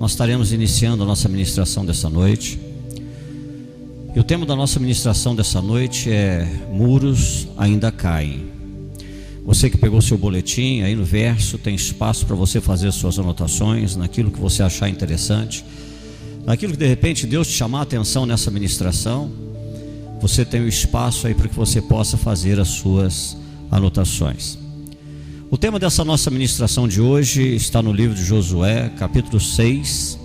Nós estaremos iniciando a nossa ministração dessa noite. E o tema da nossa ministração dessa noite é: muros ainda caem. Você que pegou seu boletim, aí no verso tem espaço para você fazer suas anotações, naquilo que você achar interessante, naquilo que de repente Deus te chamar a atenção nessa ministração. Você tem o espaço aí para que você possa fazer as suas anotações. O tema dessa nossa ministração de hoje está no livro de Josué, capítulo 6,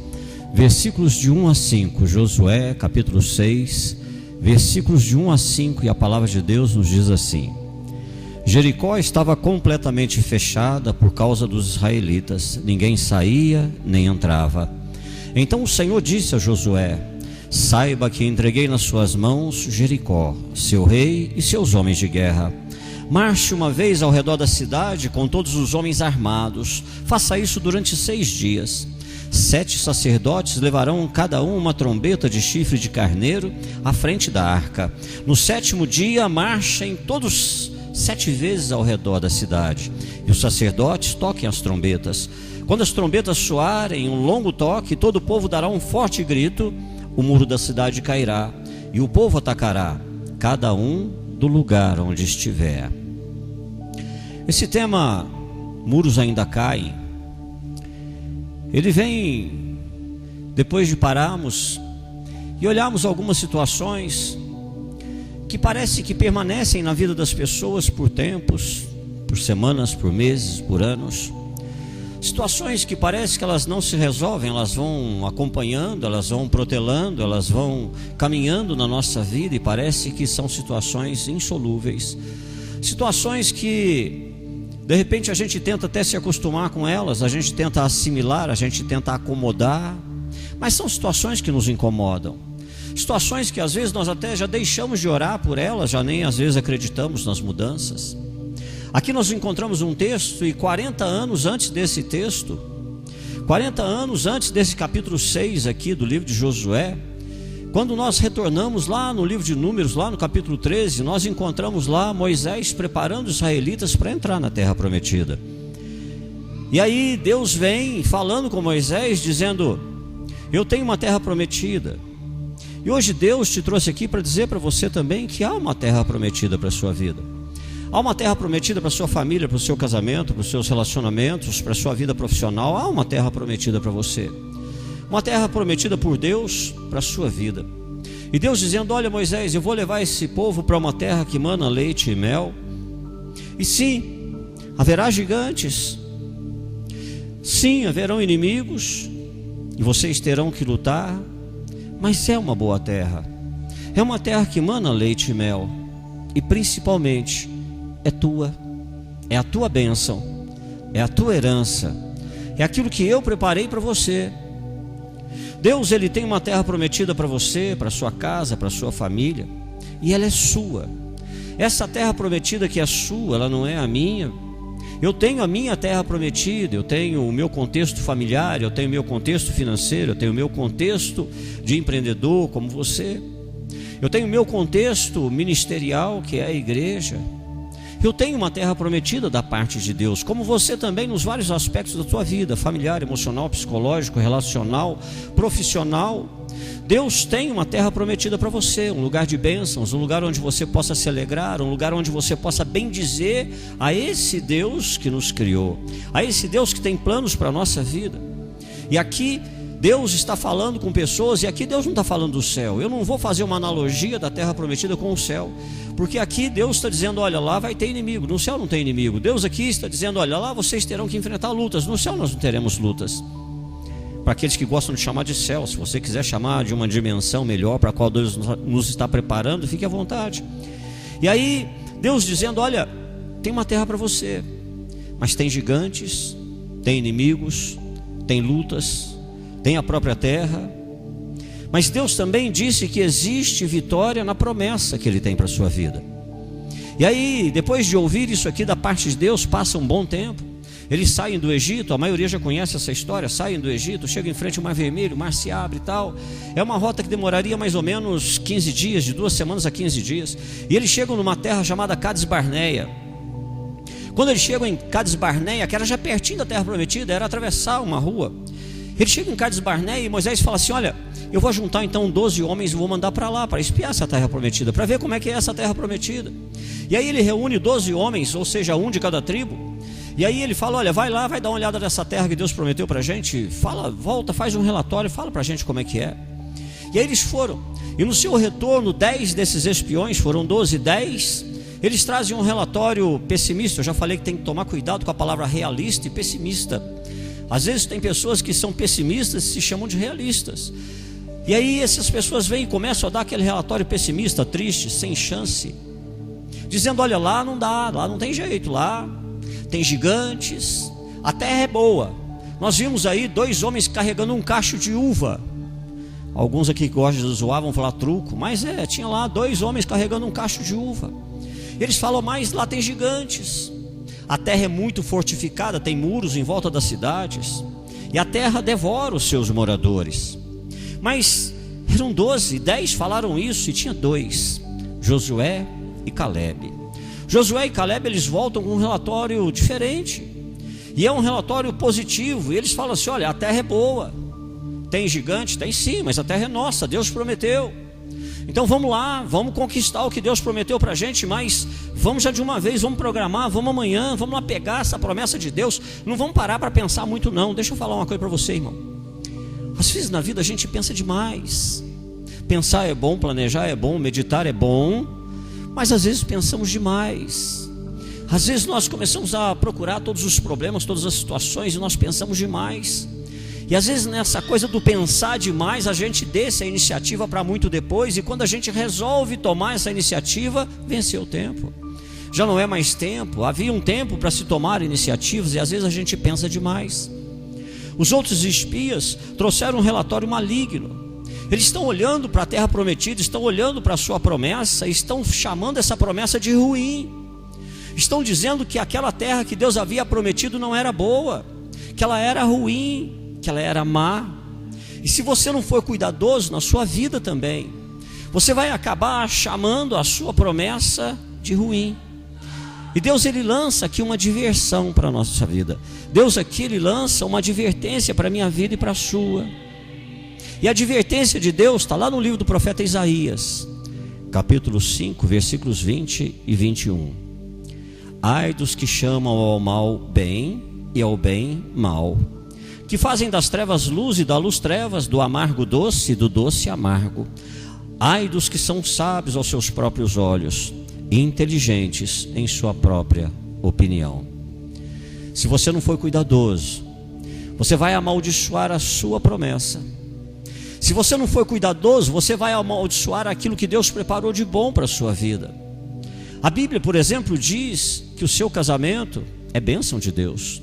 versículos de 1 a 5. Josué, capítulo 6, versículos de 1 a 5, e a palavra de Deus nos diz assim: Jericó estava completamente fechada por causa dos israelitas, ninguém saía nem entrava. Então o Senhor disse a Josué: saiba que entreguei nas suas mãos Jericó, seu rei e seus homens de guerra. Marche uma vez ao redor da cidade com todos os homens armados. Faça isso durante 6 dias. 7 sacerdotes levarão cada um uma trombeta de chifre de carneiro à frente da arca. No 7º dia marchem todos 7 vezes ao redor da cidade, e os sacerdotes toquem as trombetas. Quando as trombetas soarem um longo toque, todo o povo dará um forte grito, o muro da cidade cairá, e o povo atacará, cada um do lugar onde estiver. Esse tema, muros ainda caem, ele vem depois de pararmos e olharmos algumas situações que parece que permanecem na vida das pessoas por tempos, por semanas, por meses, por anos. Situações que parece que elas não se resolvem, elas vão acompanhando, elas vão protelando, elas vão caminhando na nossa vida, e parece que são situações insolúveis. Situações que de repente a gente tenta até se acostumar com elas, a gente tenta assimilar, a gente tenta acomodar, mas são situações que nos incomodam. Situações que às vezes nós até já deixamos de orar por elas, já nem às vezes acreditamos nas mudanças. Aqui nós encontramos um texto, e 40 anos antes desse texto, 40 anos antes desse capítulo 6 aqui do livro de Josué, quando nós retornamos lá no livro de Números, lá no capítulo 13, nós encontramos lá Moisés preparando os israelitas para entrar na terra prometida. E aí Deus vem falando com Moisés, dizendo: eu tenho uma terra prometida. E hoje Deus te trouxe aqui para dizer para você também que há uma terra prometida para a sua vida. Há uma terra prometida para a sua família, para o seu casamento, para os seus relacionamentos, para a sua vida profissional. Há uma terra prometida para você. Uma terra prometida por Deus para a sua vida. E Deus dizendo: olha, Moisés, eu vou levar esse povo para uma terra que mana leite e mel. E sim, haverá gigantes. Sim, haverão inimigos, e vocês terão que lutar. Mas é uma boa terra. É uma terra que mana leite e mel. E principalmente é tua. É a tua bênção. É a tua herança. É aquilo que eu preparei para você. Deus, Ele tem uma terra prometida para você, para sua casa, para sua família, e ela é sua. Essa terra prometida que é sua, ela não é a minha. Eu tenho a minha terra prometida, eu tenho o meu contexto familiar, eu tenho o meu contexto financeiro, eu tenho o meu contexto de empreendedor como você. Eu tenho o meu contexto ministerial, que é a igreja. Eu tenho uma terra prometida da parte de Deus, como você também, nos vários aspectos da sua vida, familiar, emocional, psicológico, relacional, profissional. Deus tem uma terra prometida para você, um lugar de bênçãos, um lugar onde você possa se alegrar, um lugar onde você possa bendizer a esse Deus que nos criou, a esse Deus que tem planos para a nossa vida. E aqui Deus está falando com pessoas, e aqui Deus não está falando do céu. Eu não vou fazer uma analogia da terra prometida com o céu, porque aqui Deus está dizendo: olha, lá vai ter inimigo, no céu não tem inimigo. Deus aqui está dizendo: olha, lá vocês terão que enfrentar lutas, no céu nós não teremos lutas. Para aqueles que gostam de chamar de céu, se você quiser chamar de uma dimensão melhor para a qual Deus nos está preparando, fique à vontade. E aí Deus dizendo: olha, tem uma terra para você, mas tem gigantes, tem inimigos, tem lutas, tem a própria terra. Mas Deus também disse que existe vitória na promessa que Ele tem para a sua vida. E aí, depois de ouvir isso aqui da parte de Deus, passa um bom tempo. Eles saem do Egito, a maioria já conhece essa história, saem do Egito, chegam em frente ao Mar Vermelho, o mar se abre e tal. É uma rota que demoraria mais ou menos 15 dias, de 2 semanas a 15 dias. E eles chegam numa terra chamada Cades Barneia. Quando eles chegam em Cades Barneia, que era já pertinho da terra prometida, era atravessar uma rua. Ele chega em Cades Barneia e Moisés fala assim: olha, eu vou juntar então 12 homens e vou mandar para lá, para espiar essa terra prometida, para ver como é que é essa terra prometida. E aí ele reúne 12 homens, ou seja, um de cada tribo. E aí ele fala: olha, vai lá, vai dar uma olhada nessa terra que Deus prometeu para a gente. Fala, volta, faz um relatório, fala para a gente como é que é. E aí eles foram, e no seu retorno 10 desses espiões, foram 12, 10, eles trazem um relatório pessimista. Eu já falei que tem que tomar cuidado com a palavra realista e pessimista. Às vezes tem pessoas que são pessimistas e se chamam de realistas. E aí essas pessoas vêm e começam a dar aquele relatório pessimista, triste, sem chance, dizendo: olha, lá não dá, lá não tem jeito, lá tem gigantes, a terra é boa. Nós vimos aí 2 homens carregando um cacho de uva. Alguns aqui que gostam de zoar vão falar truco, mas tinha lá 2 homens carregando um cacho de uva. Eles falam: mas lá tem gigantes, a terra é muito fortificada, tem muros em volta das cidades, e a terra devora os seus moradores. Mas eram 12, 10 falaram isso, e tinha 2, Josué e Calebe. Josué e Calebe, eles voltam com um relatório diferente, e é um relatório positivo. E eles falam assim: olha, a terra é boa, tem gigante? Tem sim, mas a terra é nossa, Deus prometeu. Então vamos lá, vamos conquistar o que Deus prometeu para a gente, mas vamos já de uma vez, vamos programar, vamos amanhã, vamos lá pegar essa promessa de Deus. Não vamos parar para pensar muito não. Deixa eu falar uma coisa para você, irmão. Às vezes na vida a gente pensa demais. Pensar é bom, planejar é bom, meditar é bom, mas às vezes pensamos demais. Às vezes nós começamos a procurar todos os problemas, todas as situações, e nós pensamos demais. E às vezes nessa coisa do pensar demais, a gente deixa a iniciativa para muito depois, e quando a gente resolve tomar essa iniciativa, venceu o tempo. Já não é mais tempo. Havia um tempo para se tomar iniciativas, e às vezes a gente pensa demais. Os outros espias trouxeram um relatório maligno. Eles estão olhando para a terra prometida, estão olhando para a sua promessa, estão chamando essa promessa de ruim. Estão dizendo que aquela terra que Deus havia prometido não era boa, que ela era ruim, que ela era má. E se você não for cuidadoso na sua vida também, você vai acabar chamando a sua promessa de ruim. E Deus, ele lança aqui uma diversão para a nossa vida. Deus aqui, ele lança uma advertência para a minha vida e para a sua. E a advertência de Deus está lá no livro do profeta Isaías, capítulo 5, versículos 20 e 21. Ai dos que chamam ao mal bem e ao bem mal, que fazem das trevas luz e da luz trevas, do amargo doce e do doce amargo. Ai dos que são sábios aos seus próprios olhos e inteligentes em sua própria opinião. Se você não for cuidadoso, você vai amaldiçoar a sua promessa. Se você não for cuidadoso, você vai amaldiçoar aquilo que Deus preparou de bom para a sua vida. A Bíblia, por exemplo, diz que o seu casamento é bênção de Deus.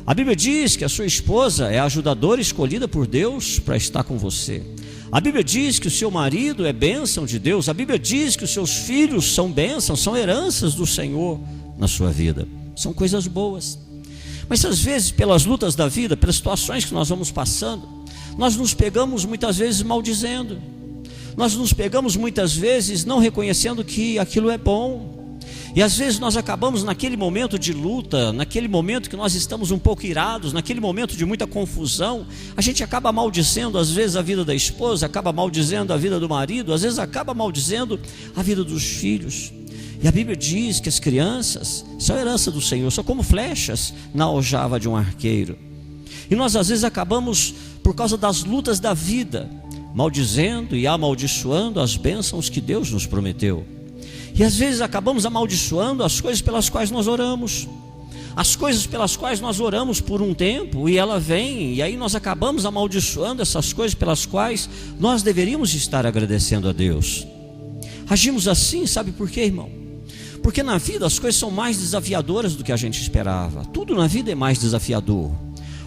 A Bíblia diz que a sua esposa é a ajudadora escolhida por Deus para estar com você. A Bíblia diz que o seu marido é bênção de Deus. A Bíblia diz que os seus filhos são bênçãos, são heranças do Senhor na sua vida. São coisas boas. Mas às vezes, pelas lutas da vida, pelas situações que nós vamos passando, nós nos pegamos muitas vezes maldizendo. Nós nos pegamos muitas vezes não reconhecendo que aquilo é bom. E às vezes nós acabamos naquele momento de luta, naquele momento que nós estamos um pouco irados, naquele momento de muita confusão, a gente acaba maldizendo às vezes a vida da esposa, acaba maldizendo a vida do marido, às vezes acaba maldizendo a vida dos filhos. E a Bíblia diz que as crianças são herança do Senhor, são como flechas na aljava de um arqueiro. E nós às vezes acabamos, por causa das lutas da vida, maldizendo e amaldiçoando as bênçãos que Deus nos prometeu. E às vezes acabamos amaldiçoando as coisas pelas quais nós oramos. As coisas pelas quais nós oramos por um tempo, e ela vem, e aí nós acabamos amaldiçoando essas coisas pelas quais nós deveríamos estar agradecendo a Deus. Agimos assim, sabe por quê, irmão? Porque na vida as coisas são mais desafiadoras do que a gente esperava. Tudo na vida é mais desafiador.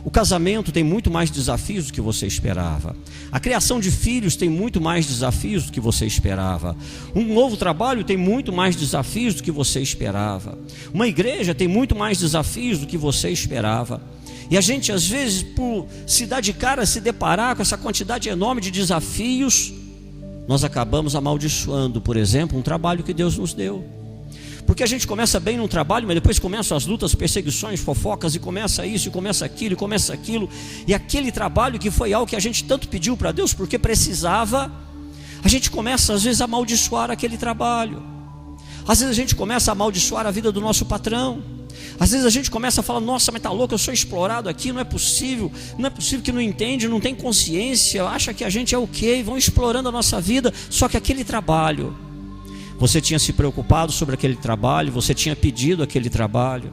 O casamento tem muito mais desafios do que você esperava. A criação de filhos tem muito mais desafios do que você esperava. Um novo trabalho tem muito mais desafios do que você esperava. Uma igreja tem muito mais desafios do que você esperava. E a gente às vezes, por se dar de cara, se deparar com essa quantidade enorme de desafios, nós acabamos amaldiçoando, por exemplo, um trabalho que Deus nos deu. Porque a gente começa bem no trabalho, mas depois começam as lutas, perseguições, fofocas, e começa isso, e começa aquilo, e começa aquilo. E aquele trabalho que foi algo que a gente tanto pediu para Deus, porque precisava, a gente começa às vezes a amaldiçoar aquele trabalho. Às vezes a gente começa a amaldiçoar a vida do nosso patrão. Às vezes a gente começa a falar: nossa, mas tá louco, eu sou explorado aqui, não é possível que não entende, não tem consciência, acha que a gente é o quê? Vão explorando a nossa vida. Só que aquele trabalho, você tinha se preocupado sobre aquele trabalho, você tinha pedido aquele trabalho,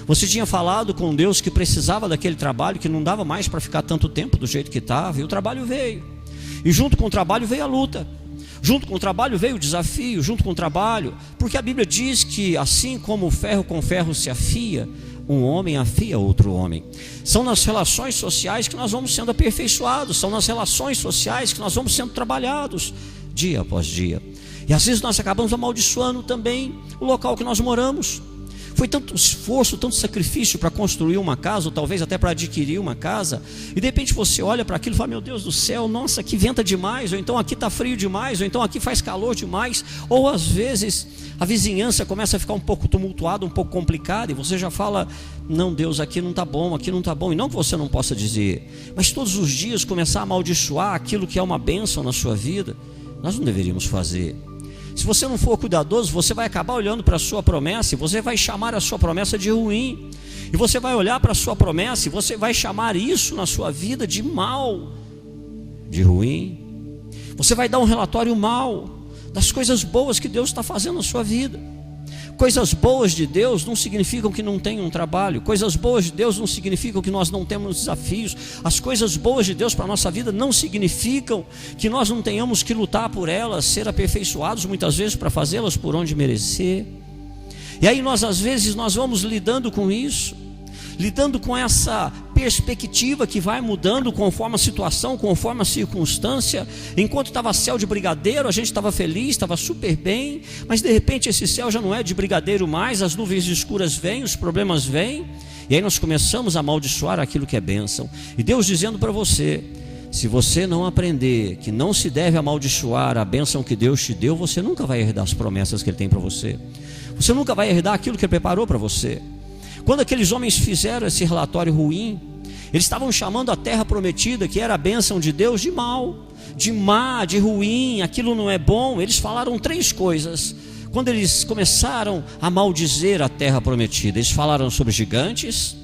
você tinha falado com Deus que precisava daquele trabalho, que não dava mais para ficar tanto tempo do jeito que estava, e o trabalho veio. E junto com o trabalho veio a luta. Junto com o trabalho veio o desafio, junto com o trabalho, porque a Bíblia diz que assim como o ferro com ferro se afia, um homem afia outro homem. São nas relações sociais que nós vamos sendo aperfeiçoados, são nas relações sociais que nós vamos sendo trabalhados, dia após dia. E às vezes nós acabamos amaldiçoando também o local que nós moramos. Foi tanto esforço, tanto sacrifício para construir uma casa, ou talvez até para adquirir uma casa, e de repente você olha para aquilo e fala: meu Deus do céu, nossa, aqui venta demais, ou então aqui está frio demais, ou então aqui faz calor demais, ou às vezes a vizinhança começa a ficar um pouco tumultuada, um pouco complicada, e você já fala: não, Deus, aqui não está bom, aqui não está bom. E não que você não possa dizer, mas todos os dias começar a amaldiçoar aquilo que é uma bênção na sua vida, nós não deveríamos fazer. Se você não for cuidadoso, você vai acabar olhando para a sua promessa e você vai chamar a sua promessa de ruim. E você vai olhar para a sua promessa e você vai chamar isso na sua vida de mal, de ruim. Você vai dar um relatório mal das coisas boas que Deus está fazendo na sua vida. Coisas boas de Deus não significam que não tem um trabalho. Coisas boas de Deus não significam que nós não temos desafios. As coisas boas de Deus para a nossa vida não significam que nós não tenhamos que lutar por elas, ser aperfeiçoados muitas vezes para fazê-las por onde merecer. E aí às vezes nós vamos lidando com isso, lidando com essa perspectiva que vai mudando conforme a situação, conforme a circunstância. Enquanto estava céu de brigadeiro, a gente estava feliz, estava super bem, mas de repente esse céu já não é de brigadeiro mais, as nuvens escuras vêm, os problemas vêm, e aí nós começamos a amaldiçoar aquilo que é bênção. E Deus dizendo para você: se você não aprender que não se deve amaldiçoar a bênção que Deus te deu, você nunca vai herdar as promessas que Ele tem para você, você nunca vai herdar aquilo que Ele preparou para você. Quando aqueles homens fizeram esse relatório ruim, eles estavam chamando a terra prometida, que era a bênção de Deus, de mal, de má, de ruim, aquilo não é bom. Eles falaram 3 coisas. Quando eles começaram a maldizer a terra prometida, eles falaram sobre gigantes,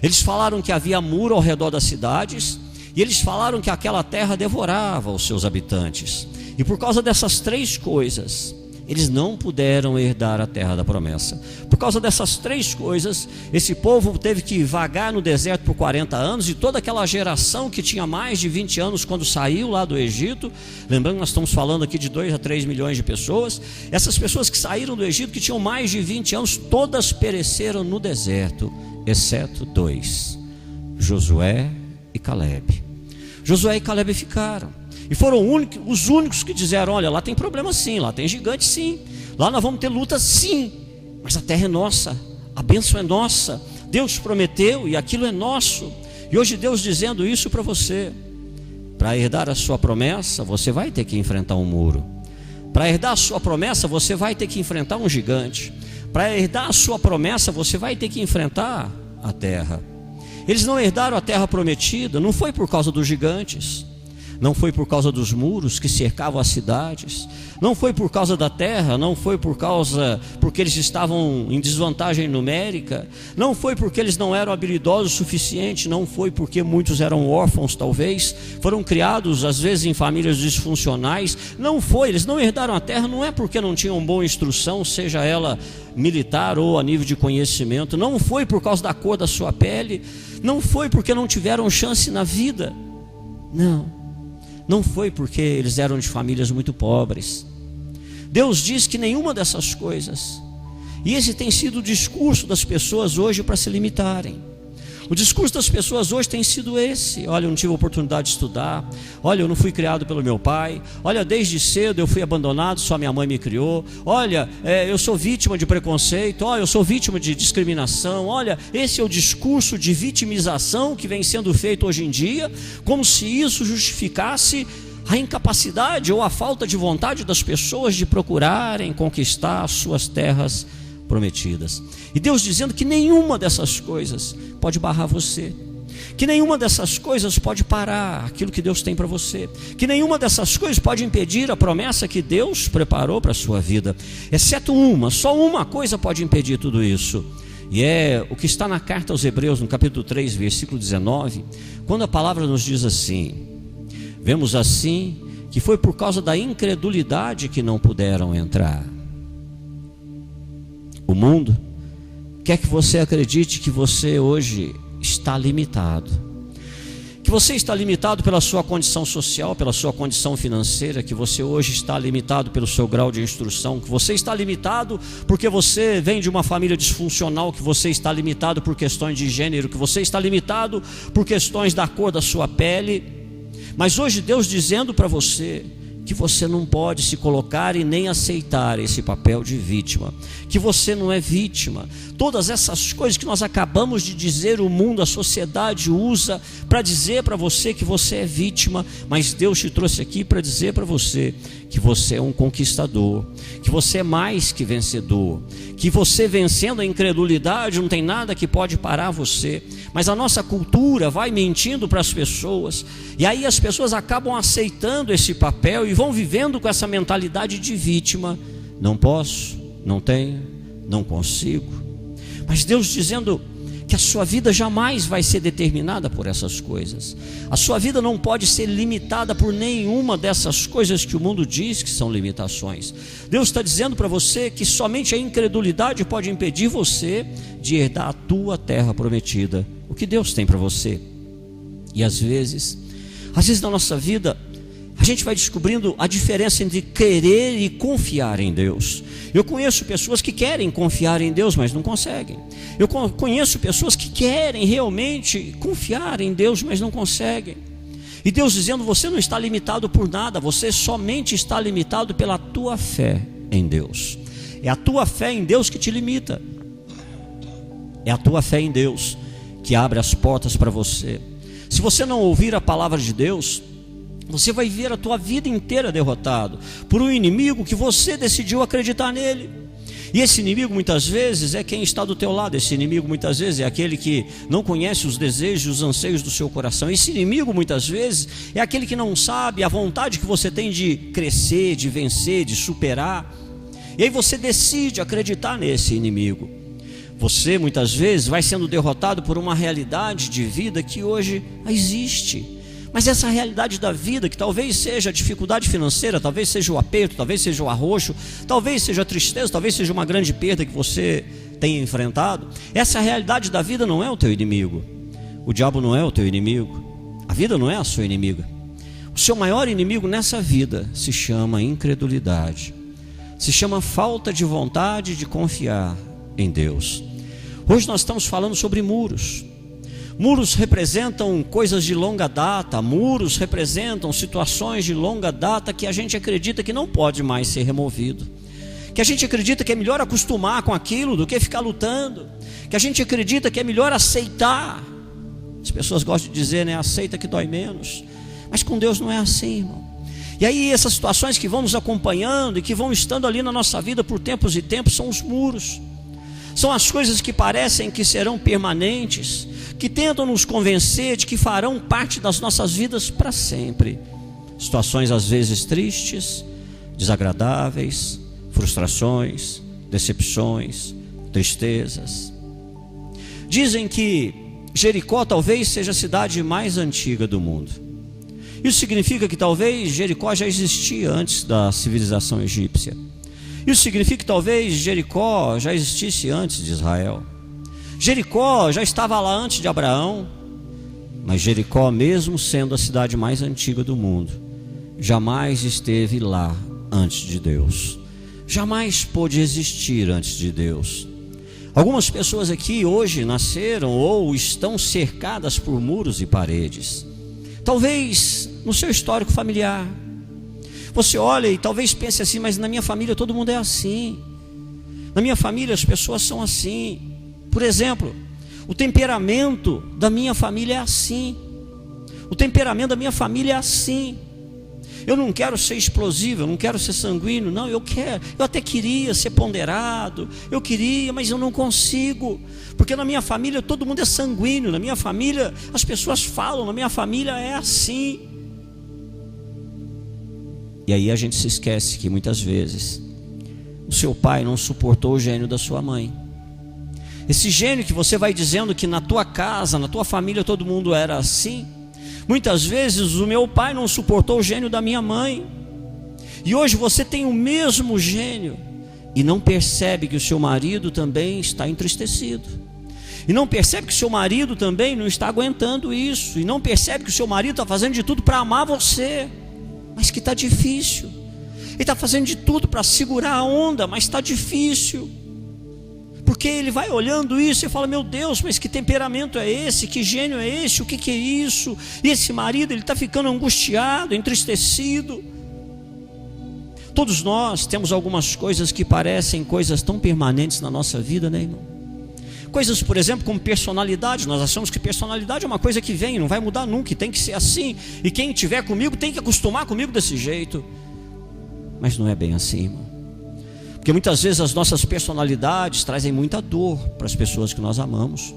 eles falaram que havia muro ao redor das cidades, e eles falaram que aquela terra devorava os seus habitantes. E por causa dessas 3 coisas, eles não puderam herdar a terra da promessa. Por causa dessas 3 coisas, esse povo teve que vagar no deserto por 40 anos, e toda aquela geração que tinha mais de 20 anos quando saiu lá do Egito, lembrando que nós estamos falando aqui de 2 a 3 milhões de pessoas, essas pessoas que saíram do Egito, que tinham mais de 20 anos, todas pereceram no deserto, exceto 2, Josué e Calebe. Josué e Calebe ficaram. E foram os únicos que disseram: olha, lá tem problema sim, lá tem gigante sim, lá nós vamos ter luta sim, mas a terra é nossa, a bênção é nossa, Deus prometeu e aquilo é nosso. E hoje Deus dizendo isso para você: para herdar a sua promessa, você vai ter que enfrentar um muro. Para herdar a sua promessa, você vai ter que enfrentar um gigante. Para herdar a sua promessa, você vai ter que enfrentar a terra. Eles não herdaram a terra prometida, não foi por causa dos gigantes, não foi por causa dos muros que cercavam as cidades, não foi por causa da terra, não foi porque eles estavam em desvantagem numérica, não foi porque eles não eram habilidosos o suficiente, não foi porque muitos eram órfãos, talvez foram criados às vezes em famílias disfuncionais, não foi, eles não herdaram a terra, não é porque não tinham boa instrução, seja ela militar ou a nível de conhecimento, não foi por causa da cor da sua pele, não foi porque não tiveram chance na vida, não foi porque eles eram de famílias muito pobres. Deus diz que nenhuma dessas coisas. E esse tem sido o discurso das pessoas hoje para se limitarem. O discurso das pessoas hoje tem sido esse: olha, eu não tive a oportunidade de estudar, olha, eu não fui criado pelo meu pai, olha, desde cedo eu fui abandonado, só minha mãe me criou, olha, eu sou vítima de preconceito, olha, eu sou vítima de discriminação. Olha, esse é o discurso de vitimização que vem sendo feito hoje em dia, como se isso justificasse a incapacidade ou a falta de vontade das pessoas de procurarem conquistar as suas terras prometidas. E Deus dizendo que nenhuma dessas coisas pode barrar você, que nenhuma dessas coisas pode parar aquilo que Deus tem para você, que nenhuma dessas coisas pode impedir a promessa que Deus preparou para a sua vida, exceto uma, só uma coisa pode impedir tudo isso. E é o que está na carta aos Hebreus, no capítulo 3, versículo 19, quando a palavra nos diz assim: vemos assim que foi por causa da incredulidade que não puderam entrar. O mundo quer que você acredite que você hoje está limitado, que você está limitado pela sua condição social, pela sua condição financeira, que você hoje está limitado pelo seu grau de instrução, que você está limitado porque você vem de uma família disfuncional, que você está limitado por questões de gênero, que você está limitado por questões da cor da sua pele. Mas hoje Deus dizendo para você que você não pode se colocar e nem aceitar esse papel de vítima, que você não é vítima. Todas essas coisas que nós acabamos de dizer, o mundo, a sociedade usa para dizer para você que você é vítima, mas Deus te trouxe aqui para dizer para você que você é um conquistador, que você é mais que vencedor, que você vencendo a incredulidade não tem nada que pode parar você. Mas a nossa cultura vai mentindo para as pessoas, e aí as pessoas acabam aceitando esse papel e vão vivendo com essa mentalidade de vítima. Não posso, não tenho, não consigo. Mas Deus dizendo que a sua vida jamais vai ser determinada por essas coisas. A sua vida não pode ser limitada por nenhuma dessas coisas que o mundo diz que são limitações. Deus está dizendo para você que somente a incredulidade pode impedir você de herdar a tua terra prometida, o que Deus tem para você. E às vezes na nossa vida, a gente vai descobrindo a diferença entre querer e confiar em Deus. Eu conheço pessoas que querem confiar em Deus, mas não conseguem. Eu conheço pessoas que querem realmente confiar em Deus, mas não conseguem. E Deus dizendo: você não está limitado por nada, você somente está limitado pela tua fé em Deus. É a tua fé em Deus que te limita. É a tua fé em Deus que abre as portas para você. Se você não ouvir a palavra de Deus, você vai ver a tua vida inteira derrotado por um inimigo que você decidiu acreditar nele. E esse inimigo muitas vezes é quem está do teu lado. Esse inimigo muitas vezes é aquele que não conhece os desejos, os anseios do seu coração. Esse inimigo muitas vezes é aquele que não sabe a vontade que você tem de crescer, de vencer, de superar. E aí você decide acreditar nesse inimigo. Você muitas vezes vai sendo derrotado por uma realidade de vida que hoje existe. Mas essa realidade da vida, que talvez seja a dificuldade financeira, talvez seja o aperto, talvez seja o arroxo, talvez seja a tristeza, talvez seja uma grande perda que você tenha enfrentado, essa realidade da vida não é o teu inimigo. O diabo não é o teu inimigo. A vida não é a sua inimiga. O seu maior inimigo nessa vida se chama incredulidade, se chama falta de vontade de confiar em Deus. Hoje nós estamos falando sobre muros. Muros representam coisas de longa data, muros representam situações de longa data que a gente acredita que não pode mais ser removido, que a gente acredita que é melhor acostumar com aquilo do que ficar lutando, que a gente acredita que é melhor aceitar. As pessoas gostam de dizer, né, aceita que dói menos, mas com Deus não é assim, irmão. E aí essas situações que vão nos acompanhando e que vão estando ali na nossa vida por tempos e tempos são os muros. São as coisas que parecem que serão permanentes, que tentam nos convencer de que farão parte das nossas vidas para sempre. Situações às vezes tristes, desagradáveis, frustrações, decepções, tristezas. Dizem que Jericó talvez seja a cidade mais antiga do mundo. Isso significa que talvez Jericó já existia antes da civilização egípcia. Isso significa que talvez Jericó já existisse antes de Israel. Jericó já estava lá antes de Abraão, mas Jericó, mesmo sendo a cidade mais antiga do mundo, jamais esteve lá antes de Deus. Jamais pôde existir antes de Deus. Algumas pessoas aqui hoje nasceram ou estão cercadas por muros e paredes. Talvez no seu histórico familiar. Você olha e talvez pense assim: mas na minha família todo mundo é assim. Na minha família as pessoas são assim. Por exemplo, o temperamento da minha família é assim. O temperamento da minha família é assim. Eu não quero ser explosivo, eu não quero ser sanguíneo. Não, eu até queria ser ponderado. Eu queria, mas eu não consigo. Porque na minha família todo mundo é sanguíneo. Na minha família as pessoas falam, na minha família é assim. E aí a gente se esquece que muitas vezes o seu pai não suportou o gênio da sua mãe. Esse gênio que você vai dizendo que na tua casa, na tua família todo mundo era assim. Muitas vezes o meu pai não suportou o gênio da minha mãe. E hoje você tem o mesmo gênio e não percebe que o seu marido também está entristecido. E não percebe que o seu marido também não está aguentando isso. E não percebe que o seu marido está fazendo de tudo para amar você, mas que está difícil. Ele está fazendo de tudo para segurar a onda, mas está difícil. Porque ele vai olhando isso e fala: meu Deus, mas que temperamento é esse? Que gênio é esse? O que é isso? E esse marido, ele está ficando angustiado, entristecido. Todos nós temos algumas coisas que parecem coisas tão permanentes na nossa vida, né, irmão? Coisas, por exemplo, como personalidade. Nós achamos que personalidade é uma coisa que vem, não vai mudar nunca, e tem que ser assim. E quem estiver comigo tem que acostumar comigo desse jeito. Mas não é bem assim, irmão. Porque muitas vezes as nossas personalidades trazem muita dor para as pessoas que nós amamos.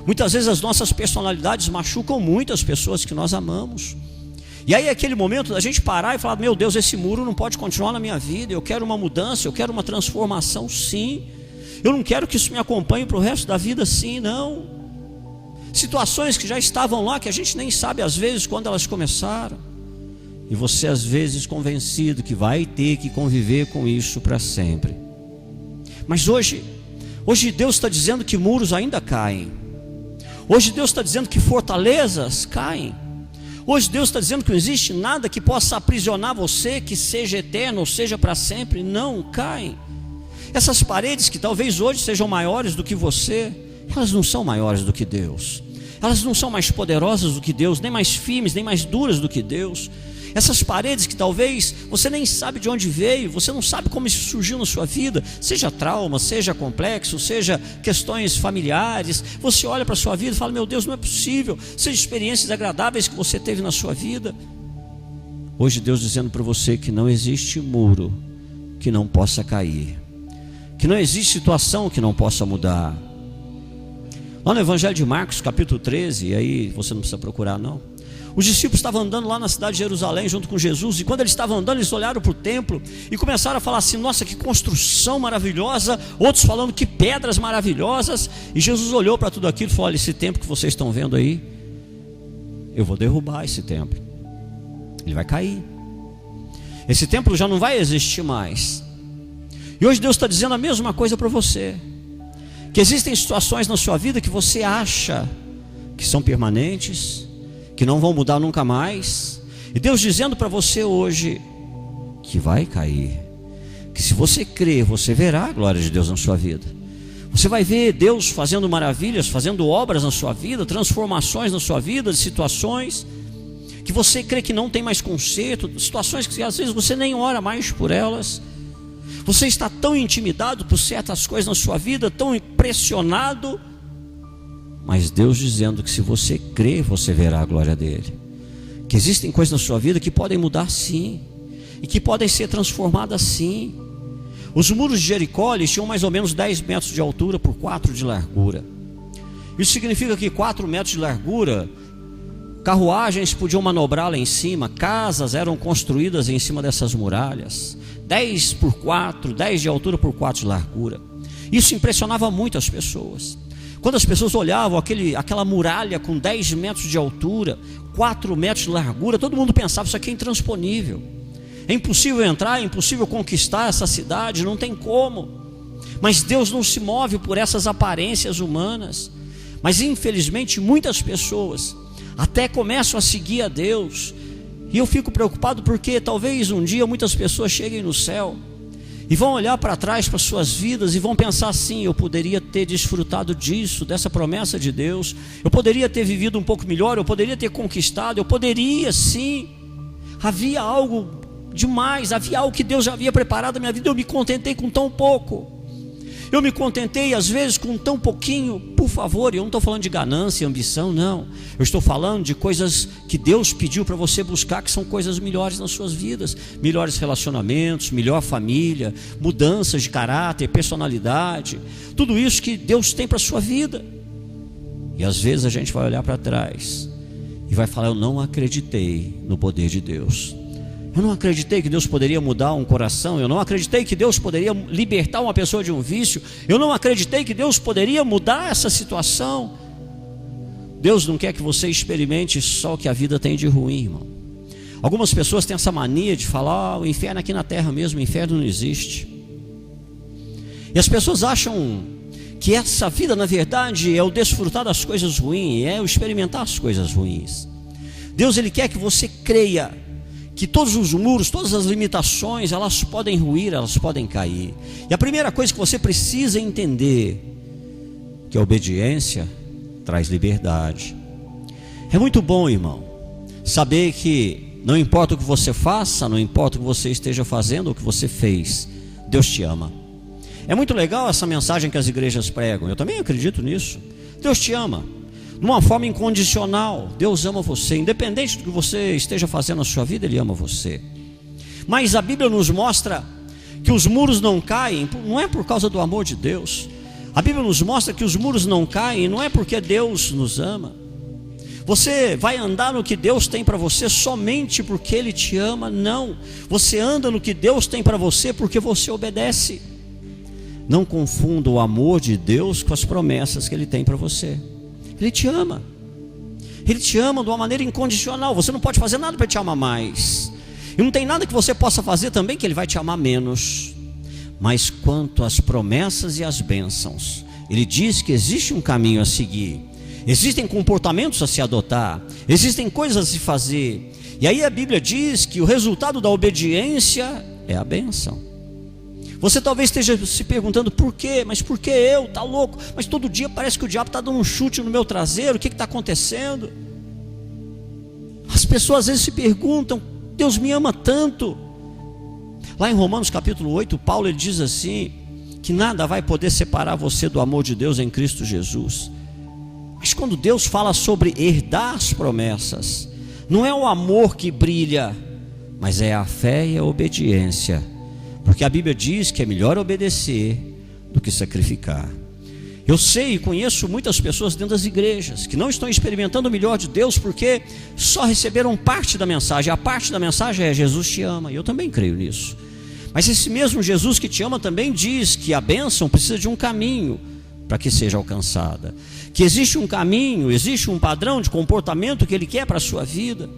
Muitas vezes as nossas personalidades machucam muito as pessoas que nós amamos. E aí é aquele momento da gente parar e falar: meu Deus, esse muro não pode continuar na minha vida. Eu quero uma mudança, eu quero uma transformação, sim. Eu não quero que isso me acompanhe para o resto da vida, sim, não. Situações que já estavam lá, que a gente nem sabe às vezes quando elas começaram. E você às vezes convencido que vai ter que conviver com isso para sempre. Mas hoje Deus está dizendo que muros ainda caem. Hoje Deus está dizendo que fortalezas caem. Hoje Deus está dizendo que não existe nada que possa aprisionar você, que seja eterno ou seja para sempre. Não, caem. Essas paredes que talvez hoje sejam maiores do que você, elas não são maiores do que Deus. Elas não são mais poderosas do que Deus, nem mais firmes, nem mais duras do que Deus. Essas paredes que talvez você nem sabe de onde veio, você não sabe como isso surgiu na sua vida, seja trauma, seja complexo, seja questões familiares. Você olha para a sua vida e fala: meu Deus, não é possível. Seja experiências agradáveis que você teve na sua vida. Hoje Deus dizendo para você que não existe muro que não possa cair, que não existe situação que não possa mudar. Lá no Evangelho de Marcos, capítulo 13, e aí você não precisa procurar não. Os discípulos estavam andando lá na cidade de Jerusalém junto com Jesus. E quando eles estavam andando, eles olharam para o templo e começaram a falar assim: nossa, que construção maravilhosa. Outros falando: que pedras maravilhosas. E Jesus olhou para tudo aquilo e falou: olha, esse templo que vocês estão vendo aí, eu vou derrubar esse templo. Ele vai cair. Esse templo já não vai existir mais. E hoje Deus está dizendo a mesma coisa para você. Que existem situações na sua vida que você acha que são permanentes, que não vão mudar nunca mais. E Deus dizendo para você hoje que vai cair. Que se você crer, você verá a glória de Deus na sua vida. Você vai ver Deus fazendo maravilhas, fazendo obras na sua vida, transformações na sua vida, de situações que você crê que não tem mais conserto, situações que às vezes você nem ora mais por elas. Você está tão intimidado por certas coisas na sua vida, tão impressionado, mas Deus dizendo que se você crer, você verá a glória dele. Que existem coisas na sua vida que podem mudar sim, e que podem ser transformadas sim. Os muros de Jericó, eles tinham mais ou menos 10 metros de altura por 4 de largura. Isso significa que 4 metros de largura, carruagens podiam manobrar lá em cima, casas eram construídas em cima dessas muralhas. 10 por 4, 10 de altura por 4 de largura. Isso impressionava muito as pessoas. Quando as pessoas olhavam aquela muralha com 10 metros de altura, 4 metros de largura, todo mundo pensava: isso aqui é intransponível. É impossível entrar, é impossível conquistar essa cidade, não tem como. Mas Deus não se move por essas aparências humanas. Mas infelizmente muitas pessoas até começam a seguir a Deus. E eu fico preocupado porque talvez um dia muitas pessoas cheguem no céu e vão olhar para trás para suas vidas e vão pensar assim: eu poderia ter desfrutado disso, dessa promessa de Deus. Eu poderia ter vivido um pouco melhor, eu poderia ter conquistado, eu poderia sim. Havia algo demais, havia algo que Deus já havia preparado na minha vida, eu me contentei com tão pouco. eu me contentei às vezes com tão pouquinho. Por favor, eu não estou falando de ganância, ambição, não. Eu estou falando de coisas que Deus pediu para você buscar, que são coisas melhores nas suas vidas. Melhores relacionamentos, melhor família, mudanças de caráter, personalidade. Tudo isso que Deus tem para a sua vida. E às vezes a gente vai olhar para trás e vai falar: eu não acreditei no poder de Deus. Eu não acreditei que Deus poderia mudar um coração. Eu não acreditei que Deus poderia libertar uma pessoa de um vício. Eu não acreditei que Deus poderia mudar essa situação. Deus não quer que você experimente só o que a vida tem de ruim, irmão. Algumas pessoas têm essa mania de falar: o inferno é aqui na terra mesmo, o inferno não existe. E as pessoas acham que essa vida, na verdade, é o desfrutar das coisas ruins, é o experimentar as coisas ruins. Deus, Ele quer que você creia que todos os muros, todas as limitações, elas podem ruir, elas podem cair. E a primeira coisa que você precisa entender, que a obediência traz liberdade. É muito bom, irmão, saber que não importa o que você faça, não importa o que você esteja fazendo ou o que você fez, Deus te ama. É muito legal essa mensagem que as igrejas pregam. Eu também acredito nisso. Deus te ama de uma forma incondicional. Deus ama você, independente do que você esteja fazendo na sua vida, Ele ama você. Mas a Bíblia nos mostra que os muros não caem, não é por causa do amor de Deus. A Bíblia nos mostra que os muros não caem, não é porque Deus nos ama. Você vai andar no que Deus tem para você somente porque Ele te ama? Não. Você anda no que Deus tem para você porque você obedece. Não confunda o amor de Deus com as promessas que Ele tem para você. Ele te ama. Ele te ama de uma maneira incondicional. Você não pode fazer nada para te amar mais. E não tem nada que você possa fazer também que Ele vai te amar menos. Mas quanto às promessas e às bênçãos, Ele diz que existe um caminho a seguir. Existem comportamentos a se adotar. Existem coisas a se fazer. E aí a Bíblia diz que o resultado da obediência é a bênção. Você talvez esteja se perguntando: por quê? Mas por que eu? Está louco? Mas todo dia parece que o diabo está dando um chute no meu traseiro. O que está acontecendo? As pessoas às vezes se perguntam: Deus me ama tanto. Lá em Romanos capítulo 8, Paulo ele diz assim, que nada vai poder separar você do amor de Deus em Cristo Jesus. Mas quando Deus fala sobre herdar as promessas, não é o amor que brilha, mas é a fé e a obediência. Porque a Bíblia diz que é melhor obedecer do que sacrificar. Eu sei e conheço muitas pessoas dentro das igrejas que não estão experimentando o melhor de Deus porque só receberam parte da mensagem. A parte da mensagem é: Jesus te ama. E eu também creio nisso. Mas esse mesmo Jesus que te ama também diz que a bênção precisa de um caminho para que seja alcançada. Que existe um caminho, existe um padrão de comportamento que Ele quer para a sua vida.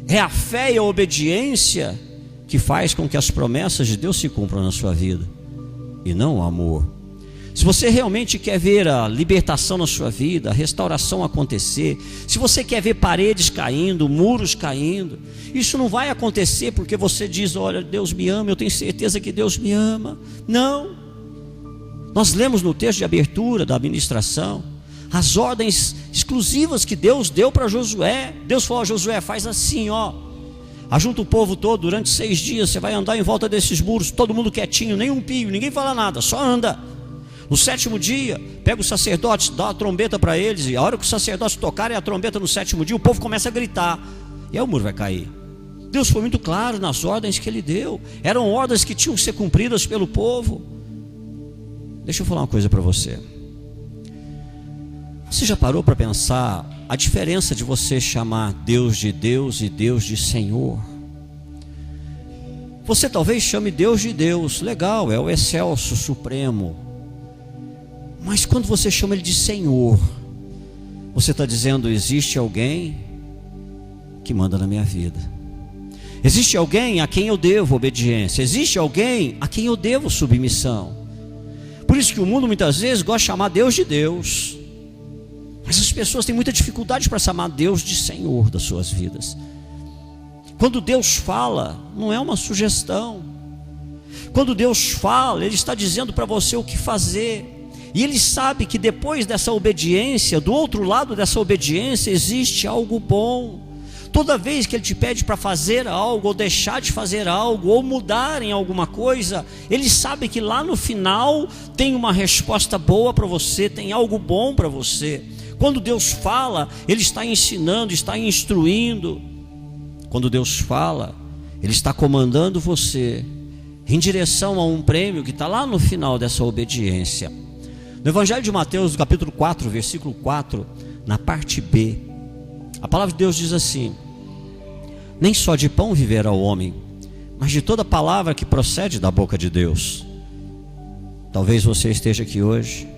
É a fé e a obediência que faz com que as promessas de Deus se cumpram na sua vida, e não o amor. Se você realmente quer ver a libertação na sua vida, a restauração acontecer, se você quer ver paredes caindo, muros caindo, isso não vai acontecer porque você diz: olha, Deus me ama, eu tenho certeza que Deus me ama. Não. Nós lemos no texto de abertura da administração as ordens exclusivas que Deus deu para Josué. Deus falou a Josué: faz assim, ajunta o povo todo durante 6 dias, você vai andar em volta desses muros, todo mundo quietinho, nem um pio, ninguém fala nada, só anda. No 7º dia, pega os sacerdotes, dá a trombeta para eles, e a hora que os sacerdotes tocarem a trombeta no 7º dia, o povo começa a gritar, e aí o muro vai cair. Deus foi muito claro nas ordens que Ele deu. Eram ordens que tinham que ser cumpridas pelo povo. Deixa eu falar uma coisa para você. Você já parou para pensar a diferença de você chamar Deus de Deus e Deus de Senhor? Você talvez chame Deus de Deus, legal, é o excelso, supremo. Mas quando você chama Ele de Senhor, você está dizendo: existe alguém que manda na minha vida. Existe alguém a quem eu devo obediência. Existe alguém a quem eu devo submissão. Por isso que o mundo muitas vezes gosta de chamar Deus de Deus. Mas as pessoas têm muita dificuldade para chamar Deus de Senhor das suas vidas. Quando Deus fala, não é uma sugestão. Quando Deus fala, Ele está dizendo para você o que fazer. E Ele sabe que depois dessa obediência, do outro lado dessa obediência, existe algo bom. Toda vez que Ele te pede para fazer algo, ou deixar de fazer algo, ou mudar em alguma coisa, Ele sabe que lá no final tem uma resposta boa para você, tem algo bom para você. Quando Deus fala, Ele está ensinando, está instruindo. Quando Deus fala, Ele está comandando você em direção a um prêmio que está lá no final dessa obediência. No Evangelho de Mateus, capítulo 4, versículo 4, na parte B, a palavra de Deus diz assim: nem só de pão viverá o homem, mas de toda palavra que procede da boca de Deus. Talvez você esteja aqui hoje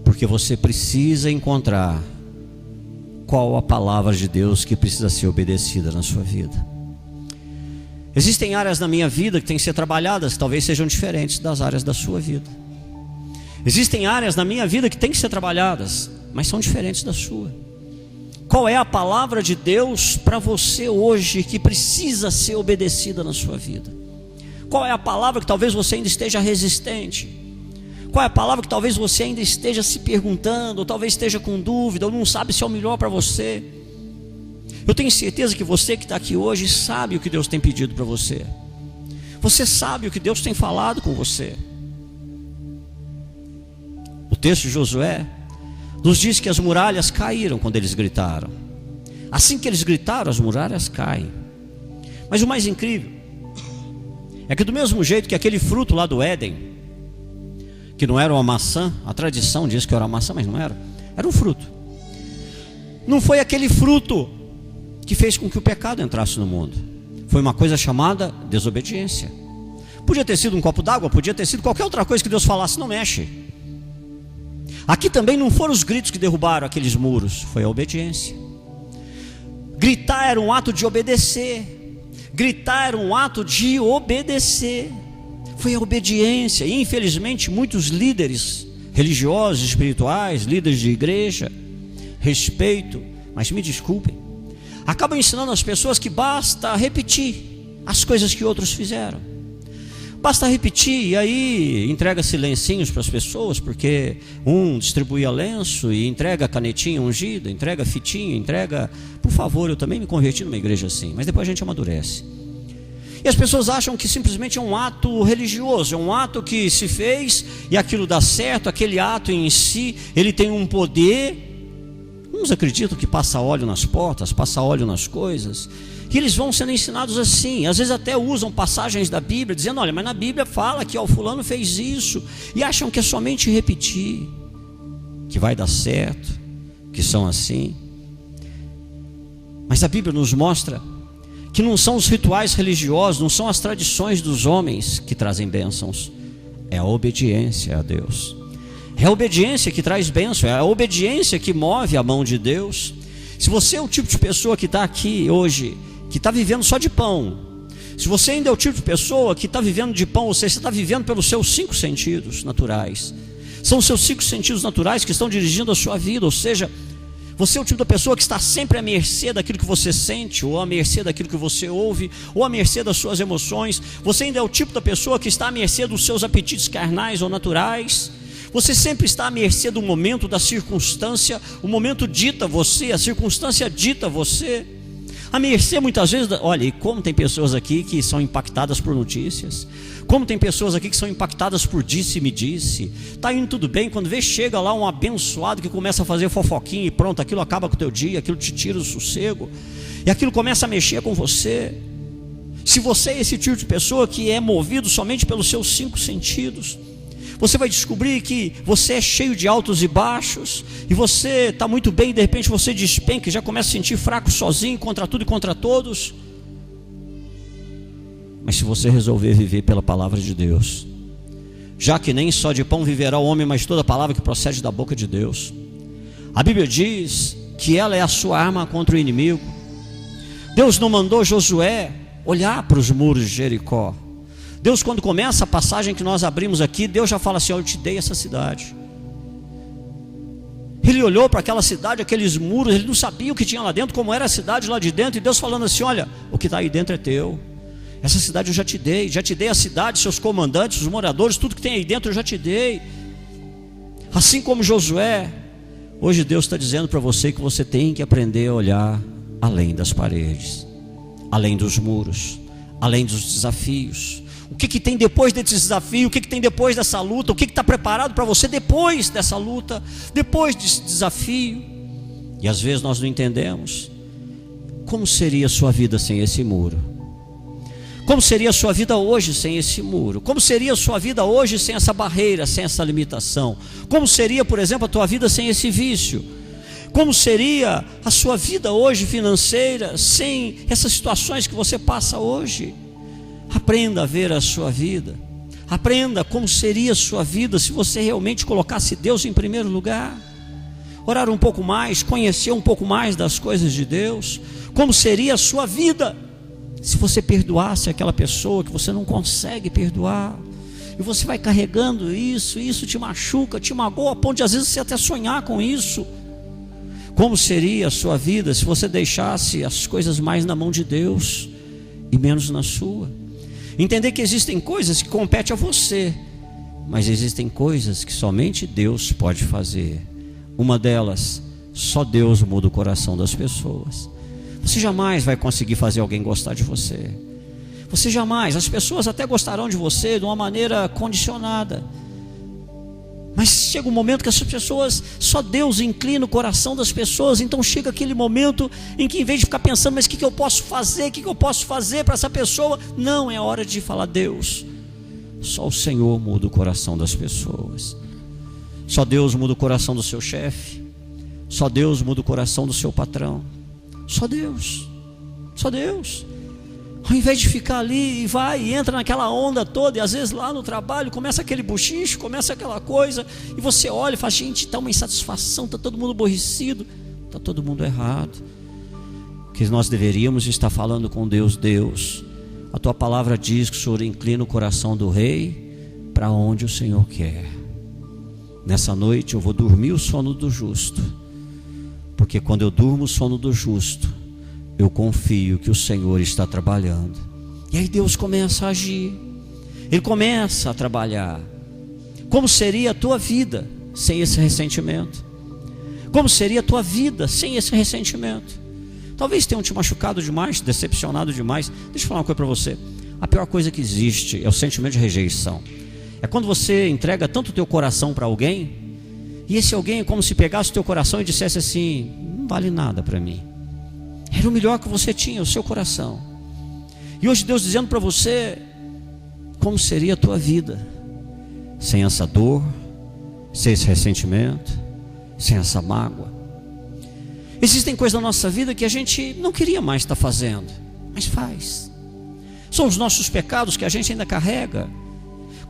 porque você precisa encontrar qual a palavra de Deus que precisa ser obedecida na sua vida. Existem áreas na minha vida que têm que ser trabalhadas, que talvez sejam diferentes das áreas da sua vida. Existem áreas na minha vida que têm que ser trabalhadas, mas são diferentes da sua. Qual é a palavra de Deus para você hoje que precisa ser obedecida na sua vida? Qual é a palavra que talvez você ainda esteja resistente? Qual é a palavra que talvez você ainda esteja se perguntando, ou talvez esteja com dúvida, ou não sabe se é o melhor para você? Eu tenho certeza que você que está aqui hoje sabe o que Deus tem pedido para você. Você sabe o que Deus tem falado com você. O texto de Josué nos diz que as muralhas caíram quando eles gritaram. Assim que eles gritaram, as muralhas caem. Mas o mais incrível é que do mesmo jeito que aquele fruto lá do Éden, que não era uma maçã, a tradição diz que era uma maçã, mas não era, era um fruto. Não foi aquele fruto que fez com que o pecado entrasse no mundo. Foi uma coisa chamada desobediência. Podia ter sido um copo d'água, podia ter sido qualquer outra coisa que Deus falasse: não mexe. Aqui também não foram os gritos que derrubaram aqueles muros, foi a obediência. Gritar era um ato de obedecer. Gritar era um ato de obedecer. Foi a obediência. E infelizmente muitos líderes religiosos, espirituais, líderes de igreja, respeito, mas me desculpem, acabam ensinando as pessoas que basta repetir as coisas que outros fizeram. Basta repetir, e aí entrega-se lencinhos para as pessoas, porque um distribuía lenço e entrega canetinha ungida, entrega fitinha, entrega... Por favor, eu também me converti numa igreja assim, mas depois a gente amadurece. E as pessoas acham que simplesmente é um ato religioso, é um ato que se fez e aquilo dá certo. Aquele ato em si, ele tem um poder. Uns acreditam que passa óleo nas portas, passa óleo nas coisas, e eles vão sendo ensinados assim. Às vezes até usam passagens da Bíblia, dizendo: olha, mas na Bíblia fala que o fulano fez isso, e acham que é somente repetir, que vai dar certo, que são assim. Mas a Bíblia nos mostra que não são os rituais religiosos, não são as tradições dos homens que trazem bênçãos, é a obediência a Deus. É a obediência que traz bênção, é a obediência que move a mão de Deus. Se você é o tipo de pessoa que está aqui hoje, que está vivendo só de pão, se você ainda é o tipo de pessoa que está vivendo de pão, ou seja, você está vivendo pelos seus 5 sentidos naturais, são os seus 5 sentidos naturais que estão dirigindo a sua vida, ou seja, você é o tipo da pessoa que está sempre à mercê daquilo que você sente, ou à mercê daquilo que você ouve, ou à mercê das suas emoções. Você ainda é o tipo da pessoa que está à mercê dos seus apetites carnais ou naturais. Você sempre está à mercê do momento, da circunstância. O momento dita você, a circunstância dita você. À mercê muitas vezes, olha, e como tem pessoas aqui que são impactadas por notícias, como tem pessoas aqui que são impactadas por disse-me-disse. Está indo tudo bem, quando vê, chega lá um abençoado que começa a fazer fofoquinha e pronto, aquilo acaba com o teu dia, aquilo te tira o sossego, e aquilo começa a mexer com você. Se você é esse tipo de pessoa que é movido somente pelos seus 5 sentidos, você vai descobrir que você é cheio de altos e baixos, e você está muito bem, e de repente você despenca e já começa a sentir fraco sozinho, contra tudo e contra todos. Mas se você resolver viver pela palavra de Deus, já que nem só de pão viverá o homem, mas toda palavra que procede da boca de Deus, a Bíblia diz que ela é a sua arma contra o inimigo. Deus não mandou Josué olhar para os muros de Jericó. Deus, quando começa a passagem que nós abrimos aqui, Deus já fala assim: eu te dei essa cidade. Ele olhou para aquela cidade, aqueles muros, ele não sabia o que tinha lá dentro, como era a cidade lá de dentro, e Deus falando assim: olha, o que está aí dentro é teu. Essa cidade eu já te dei a cidade, seus comandantes, os moradores, tudo que tem aí dentro eu já te dei. Assim como Josué, hoje Deus está dizendo para você que você tem que aprender a olhar além das paredes, além dos muros, além dos desafios. O que tem depois desse desafio? O que tem depois dessa luta? O que está preparado para você depois dessa luta, depois desse desafio? E às vezes nós não entendemos. Como seria a sua vida sem esse muro? Como seria a sua vida hoje sem esse muro? Como seria a sua vida hoje sem essa barreira, sem essa limitação? Como seria, por exemplo, a tua vida sem esse vício? Como seria a sua vida hoje financeira sem essas situações que você passa hoje? Aprenda a ver a sua vida. Aprenda como seria a sua vida se você realmente colocasse Deus em primeiro lugar. Orar um pouco mais, conhecer um pouco mais das coisas de Deus. Como seria a sua vida se você perdoasse aquela pessoa que você não consegue perdoar? E você vai carregando isso te machuca, te magoa, a ponto de às vezes você até sonhar com isso. Como seria a sua vida se você deixasse as coisas mais na mão de Deus e menos na sua? Entender que existem coisas que competem a você, mas existem coisas que somente Deus pode fazer. Uma delas, só Deus muda o coração das pessoas. Você jamais vai conseguir fazer alguém gostar de você. Você jamais, as pessoas até gostarão de você de uma maneira condicionada. Mas chega um momento que essas pessoas, só Deus inclina o coração das pessoas. Então chega aquele momento em que, em vez de ficar pensando, mas o que eu posso fazer? O que eu posso fazer para essa pessoa? Não, é hora de falar: Deus, só o Senhor muda o coração das pessoas. Só Deus muda o coração do seu chefe. Só Deus muda o coração do seu patrão. Só Deus. Só Deus. Ao invés de ficar ali e vai e entra naquela onda toda, e às vezes lá no trabalho começa aquele bochicho, começa aquela coisa, e você olha e fala: gente, está uma insatisfação, está todo mundo aborrecido. Está todo mundo errado. Que nós deveríamos estar falando com Deus: Deus, a tua palavra diz que o Senhor inclina o coração do rei para onde o Senhor quer. Nessa noite eu vou dormir o sono do justo, porque quando eu durmo o sono do justo, eu confio que o Senhor está trabalhando. E aí Deus começa a agir. Ele começa a trabalhar. Como seria a tua vida sem esse ressentimento? Como seria a tua vida sem esse ressentimento? Talvez tenham te machucado demais, te decepcionado demais. Deixa eu falar uma coisa para você. A pior coisa que existe é o sentimento de rejeição. É quando você entrega tanto o teu coração para alguém, e esse alguém é como se pegasse o teu coração e dissesse assim: não vale nada para mim. Era o melhor que você tinha, o seu coração. E hoje Deus dizendo para você: como seria a tua vida sem essa dor, sem esse ressentimento, sem essa mágoa? Existem coisas na nossa vida que a gente não queria mais estar fazendo, mas faz. São os nossos pecados que a gente ainda carrega.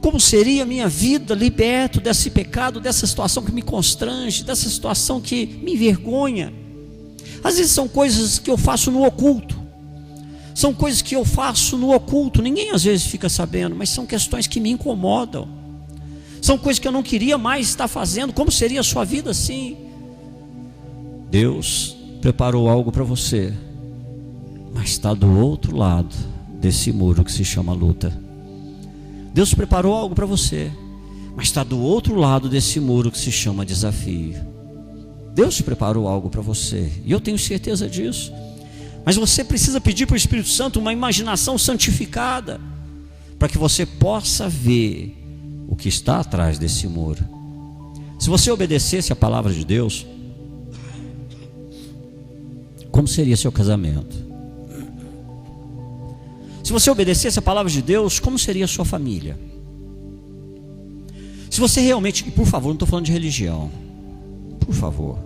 Como seria a minha vida liberto desse pecado, dessa situação que me constrange, dessa situação que me envergonha? Às vezes são coisas que eu faço no oculto. São coisas que eu faço no oculto. Ninguém às vezes fica sabendo, mas são questões que me incomodam. São coisas que eu não queria mais estar fazendo. Como seria a sua vida assim? Deus preparou algo para você, mas está do outro lado desse muro que se chama luta. Deus preparou algo para você, mas está do outro lado desse muro que se chama desafio. Deus preparou algo para você, e eu tenho certeza disso. Mas você precisa pedir para o Espírito Santo uma imaginação santificada, para que você possa ver o que está atrás desse muro. Se você obedecesse a palavra de Deus, como seria seu casamento? Se você obedecesse a palavra de Deus, como seria a sua família? Se você realmente, e por favor, não estou falando de religião, por favor.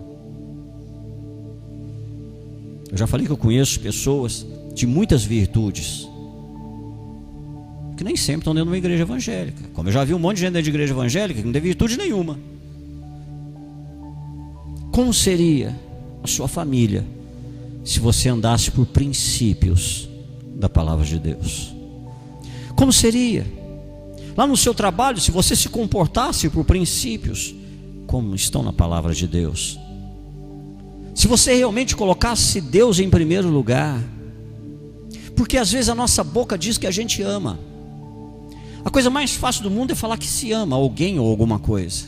Eu já falei que eu conheço pessoas de muitas virtudes, que nem sempre estão dentro de uma igreja evangélica. Como eu já vi um monte de gente dentro de igreja evangélica que não tem virtude nenhuma. Como seria a sua família se você andasse por princípios da palavra de Deus? Como seria lá no seu trabalho se você se comportasse por princípios como estão na palavra de Deus? Se você realmente colocasse Deus em primeiro lugar? Porque às vezes a nossa boca diz que a gente ama. A coisa mais fácil do mundo é falar que se ama alguém ou alguma coisa,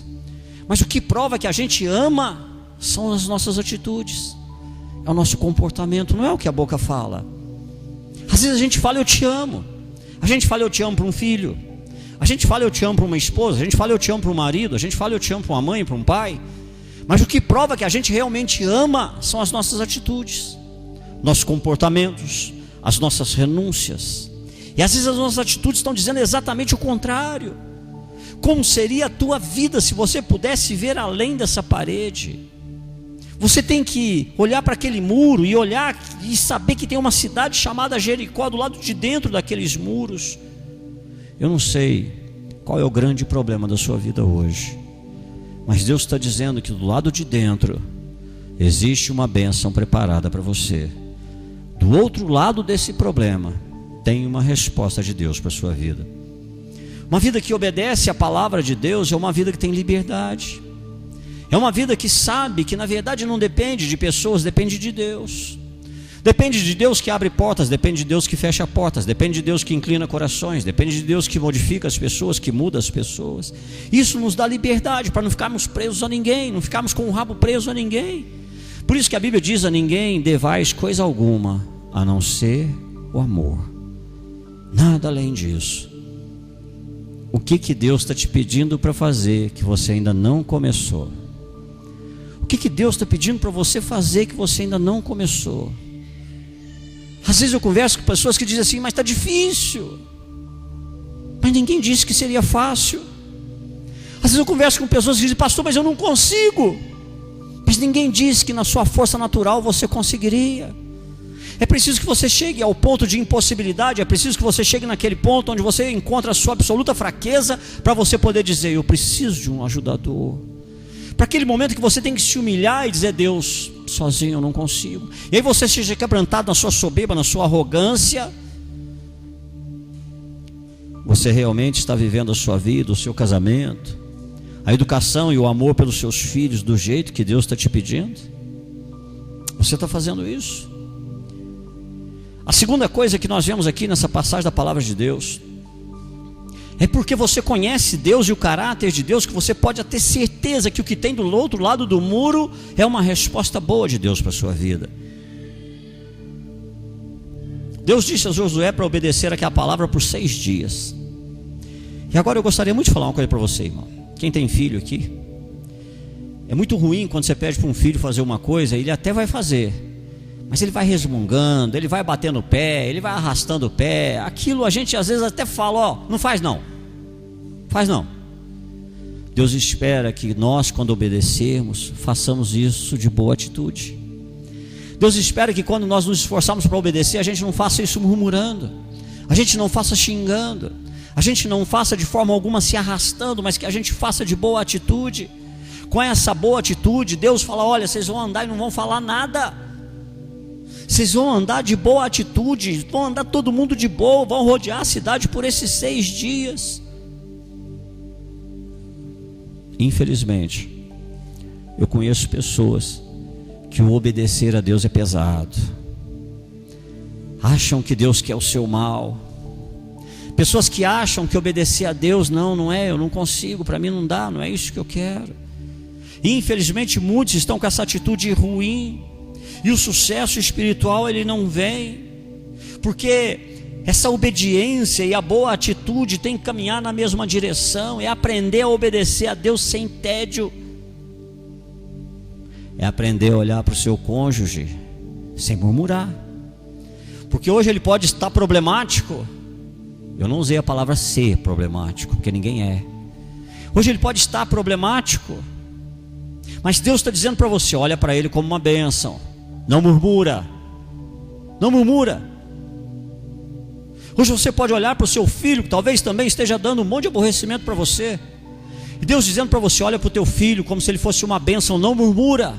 mas o que prova que a gente ama são as nossas atitudes. é o nosso comportamento, não é o que a boca fala. Às vezes a gente fala eu te amo, a gente fala eu te amo para um filho, a gente fala eu te amo para uma esposa, a gente fala eu te amo para um marido, a gente fala eu te amo para uma mãe, para um pai. Mas o que prova que a gente realmente ama são as nossas atitudes, nossos comportamentos, as nossas renúncias. E às vezes as nossas atitudes estão dizendo exatamente o contrário. Como seria a tua vida se você pudesse ver além dessa parede? Você tem que olhar para aquele muro e olhar e saber que tem uma cidade chamada Jericó do lado de dentro daqueles muros. Eu não sei qual é o grande problema da sua vida hoje, mas Deus está dizendo que do lado de dentro existe uma bênção preparada para você. Do outro lado desse problema tem uma resposta de Deus para a sua vida. Uma vida que obedece à palavra de Deus é uma vida que tem liberdade. É uma vida que sabe que na verdade não depende de pessoas, depende de Deus. Depende de Deus que abre portas, depende de Deus que fecha portas, depende de Deus que inclina corações, depende de Deus que modifica as pessoas, que muda as pessoas. Isso nos dá liberdade para não ficarmos presos a ninguém, não ficarmos com o rabo preso a ninguém. Por isso que a Bíblia diz: a ninguém devais coisa alguma, a não ser o amor. Nada além disso. O que Deus está te pedindo para fazer que você ainda não começou? O que Deus está pedindo para você fazer que você ainda não começou? Às vezes eu converso com pessoas que dizem assim: mas está difícil. Mas ninguém disse que seria fácil. Às vezes eu converso com pessoas que dizem: pastor, mas eu não consigo. Mas ninguém disse que na sua força natural você conseguiria. É preciso que você chegue ao ponto de impossibilidade. É preciso que você chegue naquele ponto onde você encontra a sua absoluta fraqueza, para você poder dizer: eu preciso de um ajudador. Para aquele momento que você tem que se humilhar e dizer: Deus, sozinho eu não consigo. E aí você seja quebrantado na sua soberba, na sua arrogância. Você realmente está vivendo a sua vida, o seu casamento, a educação e o amor pelos seus filhos do jeito que Deus está te pedindo? Você está fazendo isso? A segunda coisa que nós vemos aqui nessa passagem da palavra de Deus é porque você conhece Deus e o caráter de Deus, que você pode ter certeza que o que tem do outro lado do muro é uma resposta boa de Deus para a sua vida. Deus disse a Josué para obedecer aquela palavra por 6 dias. E agora eu gostaria muito de falar uma coisa para você, irmão. Quem tem filho aqui, é muito ruim quando você pede para um filho fazer uma coisa, ele até vai fazer, mas ele vai resmungando, ele vai batendo o pé, ele vai arrastando o pé. Aquilo a gente às vezes até fala: ó, não faz não, faz não. Deus espera que nós, quando obedecermos, façamos isso de boa atitude. Deus espera que quando nós nos esforçarmos para obedecer, a gente não faça isso murmurando, a gente não faça xingando, a gente não faça de forma alguma se arrastando, mas que a gente faça de boa atitude. Com essa boa atitude, Deus fala: olha, vocês vão andar e não vão falar nada. Vocês vão andar de boa atitude, vão andar todo mundo de boa, vão rodear a cidade por esses 6 dias. Infelizmente, eu conheço pessoas que o obedecer a Deus é pesado, acham que Deus quer o seu mal. Pessoas que acham que obedecer a Deus, não é, eu não consigo, para mim não dá, não é isso que eu quero. E infelizmente muitos estão com essa atitude ruim. E o sucesso espiritual ele não vem, porque essa obediência e a boa atitude tem que caminhar na mesma direção. É aprender a obedecer a Deus sem tédio. É aprender a olhar para o seu cônjuge sem murmurar. Porque hoje ele pode estar problemático. Eu não usei a palavra ser problemático, porque ninguém é. Hoje ele pode estar problemático, mas Deus está dizendo para você: olha para ele como uma bênção. Não murmura, não murmura. Hoje você pode olhar para o seu filho, que talvez também esteja dando um monte de aborrecimento para você, e Deus dizendo para você: olha para o teu filho como se ele fosse uma bênção. Não murmura,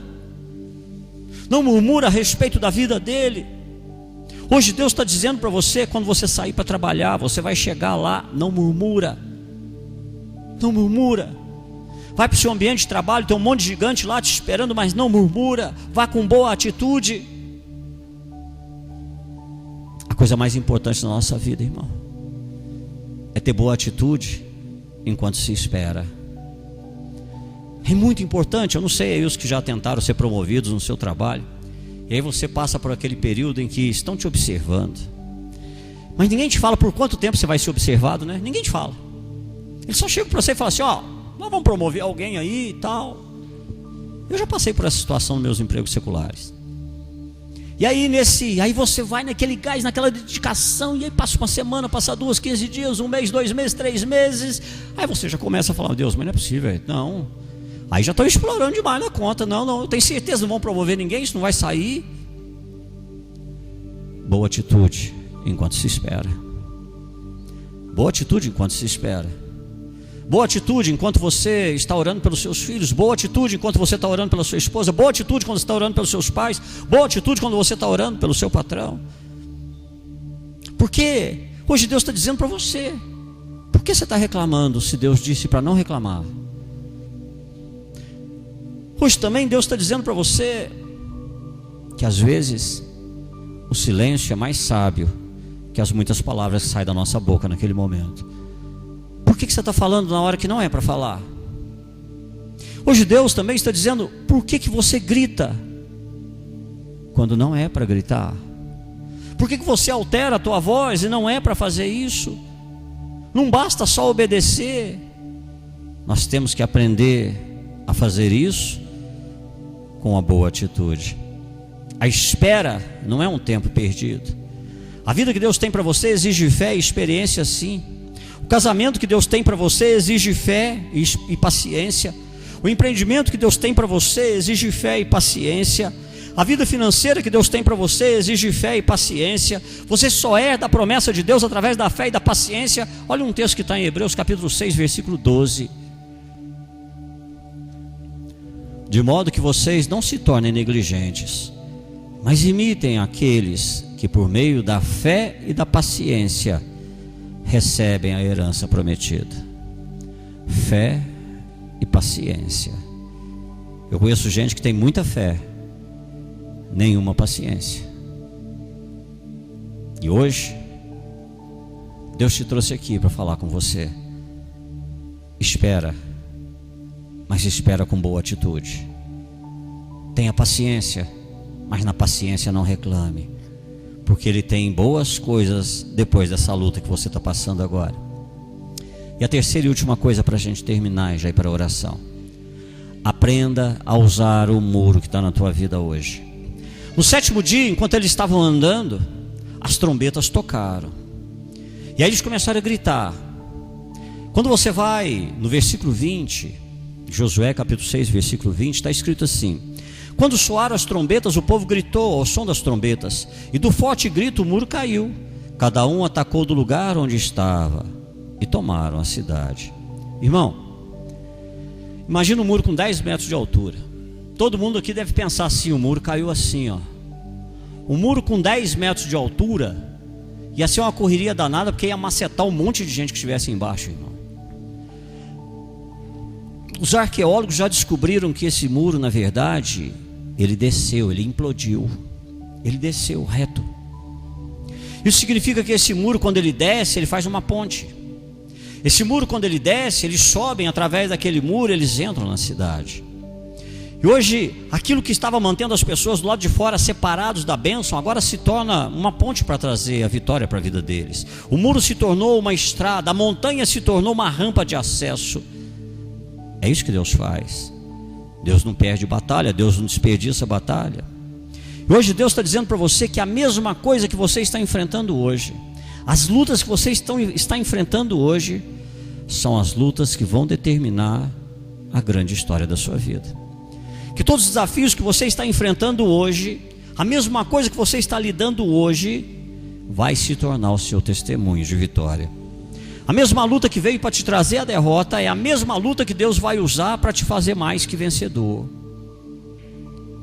não murmura a respeito da vida dele. Hoje Deus está dizendo para você: quando você sair para trabalhar, você vai chegar lá, não murmura, não murmura. Vai para o seu ambiente de trabalho, tem um monte de gigante lá te esperando, mas não murmura. Vá com boa atitude. A coisa mais importante na nossa vida, irmão, é ter boa atitude enquanto se espera. É muito importante. Eu não sei aí os que já tentaram ser promovidos no seu trabalho, E aí você passa por aquele período em que estão te observando. Mas ninguém te fala por quanto tempo você vai ser observado, né? Ninguém te fala. Eles só chegam para você e falam assim: ó, nós vamos promover alguém aí e tal. Eu já passei por essa situação nos meus empregos seculares. E aí aí você vai naquele gás, naquela dedicação, e aí passa uma semana, passa 2, 15 dias, 1 mês, 2 meses, 3 meses. Aí você já começa a falar: Deus, mas não é possível, não. Aí já estão explorando demais na conta. Não, eu tenho certeza que não vão promover ninguém, isso não vai sair. Boa atitude enquanto se espera. Boa atitude enquanto se espera. Boa atitude enquanto você está orando pelos seus filhos. Boa atitude enquanto você está orando pela sua esposa. Boa atitude quando você está orando pelos seus pais. Boa atitude quando você está orando pelo seu patrão. Porque hoje Deus está dizendo para você: por que você está reclamando se Deus disse para não reclamar? Hoje também Deus está dizendo para você que às vezes o silêncio é mais sábio que as muitas palavras que saem da nossa boca naquele momento. Por que você está falando na hora que não é para falar? Hoje Deus também está dizendo: por que você grita quando não é para gritar? Por que você altera a tua voz e não é para fazer isso? Não basta só obedecer. Nós temos que aprender a fazer isso com uma boa atitude. A espera não é um tempo perdido. A vida que Deus tem para você exige fé e experiência, sim. O casamento que Deus tem para você exige fé e paciência. O empreendimento que Deus tem para você exige fé e paciência. A vida financeira que Deus tem para você exige fé e paciência. Você só é da promessa de Deus através da fé e da paciência. Olha um texto que está em Hebreus capítulo 6, versículo 12. De modo que vocês não se tornem negligentes, mas imitem aqueles que por meio da fé e da paciência recebem a herança prometida. Fé e paciência. Eu conheço gente que tem muita fé, nenhuma paciência. E hoje Deus te trouxe aqui para falar com você. Espera, mas espera com boa atitude. Tenha paciência, mas na paciência não reclame, porque Ele tem boas coisas depois dessa luta que você está passando agora. E a terceira e última coisa para a gente terminar e já ir para a oração: aprenda a usar o muro que está na tua vida hoje. No 7º dia, enquanto eles estavam andando, as trombetas tocaram, e aí eles começaram a gritar. Quando você vai no versículo 20, Josué capítulo 6, versículo 20, está escrito assim: quando soaram as trombetas, o povo gritou ao som das trombetas, e do forte grito o muro caiu. Cada um atacou do lugar onde estava, e tomaram a cidade. Irmão, imagina um muro com 10 metros de altura. Todo mundo aqui deve pensar assim: o muro caiu assim, ó. Um muro com 10 metros de altura ia ser uma correria danada, porque ia macetar um monte de gente que estivesse embaixo, irmão. Os arqueólogos já descobriram que esse muro, na verdade, ele desceu, ele implodiu. Ele desceu reto. Isso significa que esse muro, quando ele desce, ele faz uma ponte. Esse muro, quando ele desce, eles sobem através daquele muro, eles entram na cidade. E hoje, aquilo que estava mantendo as pessoas do lado de fora separados da bênção, agora se torna uma ponte para trazer a vitória para a vida deles. O muro se tornou uma estrada, a montanha se tornou uma rampa de acesso. É isso que Deus faz. Deus não perde batalha, Deus não desperdiça batalha. E hoje Deus está dizendo para você que a mesma coisa que você está enfrentando hoje, as lutas que você está enfrentando hoje, são as lutas que vão determinar a grande história da sua vida. Que todos os desafios que você está enfrentando hoje, a mesma coisa que você está lidando hoje, vai se tornar o seu testemunho de vitória. A mesma luta que veio para te trazer a derrota é a mesma luta que Deus vai usar para te fazer mais que vencedor.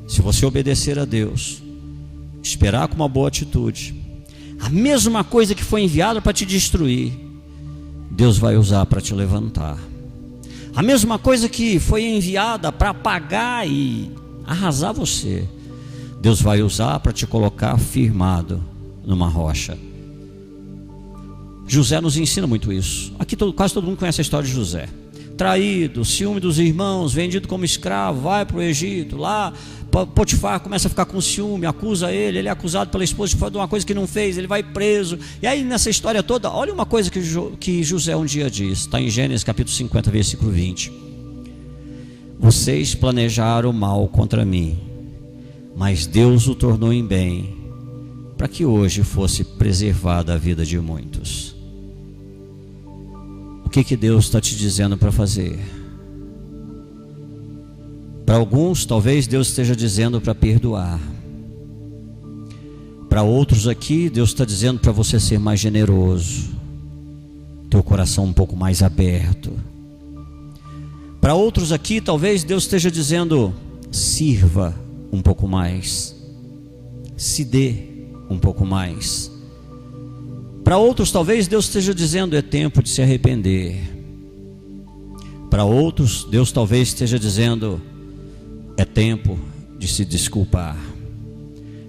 Se você obedecer a Deus, esperar com uma boa atitude, a mesma coisa que foi enviada para te destruir, Deus vai usar para te levantar. A mesma coisa que foi enviada para apagar e arrasar você, Deus vai usar para te colocar firmado numa rocha. José nos ensina muito isso. Aqui quase todo mundo conhece a história de José. traído, ciúme dos irmãos, vendido como escravo, vai para o Egito, lá Potifar começa a ficar com ciúme, acusa ele é acusado pela esposa de uma coisa que não fez, ele vai preso, e aí nessa história toda, olha uma coisa que José um dia diz, está em Gênesis capítulo 50, versículo 20: vocês planejaram mal contra mim, mas Deus o tornou em bem, para que hoje fosse preservada a vida de muitos. O que Deus está te dizendo para fazer? Para alguns, talvez Deus esteja dizendo para perdoar. Para outros aqui, Deus está dizendo para você ser mais generoso, teu coração um pouco mais aberto. Para outros aqui, talvez Deus esteja dizendo: sirva um pouco mais, se dê um pouco mais. Para outros, talvez Deus esteja dizendo: é tempo de se arrepender. Para outros, Deus talvez esteja dizendo: é tempo de se desculpar,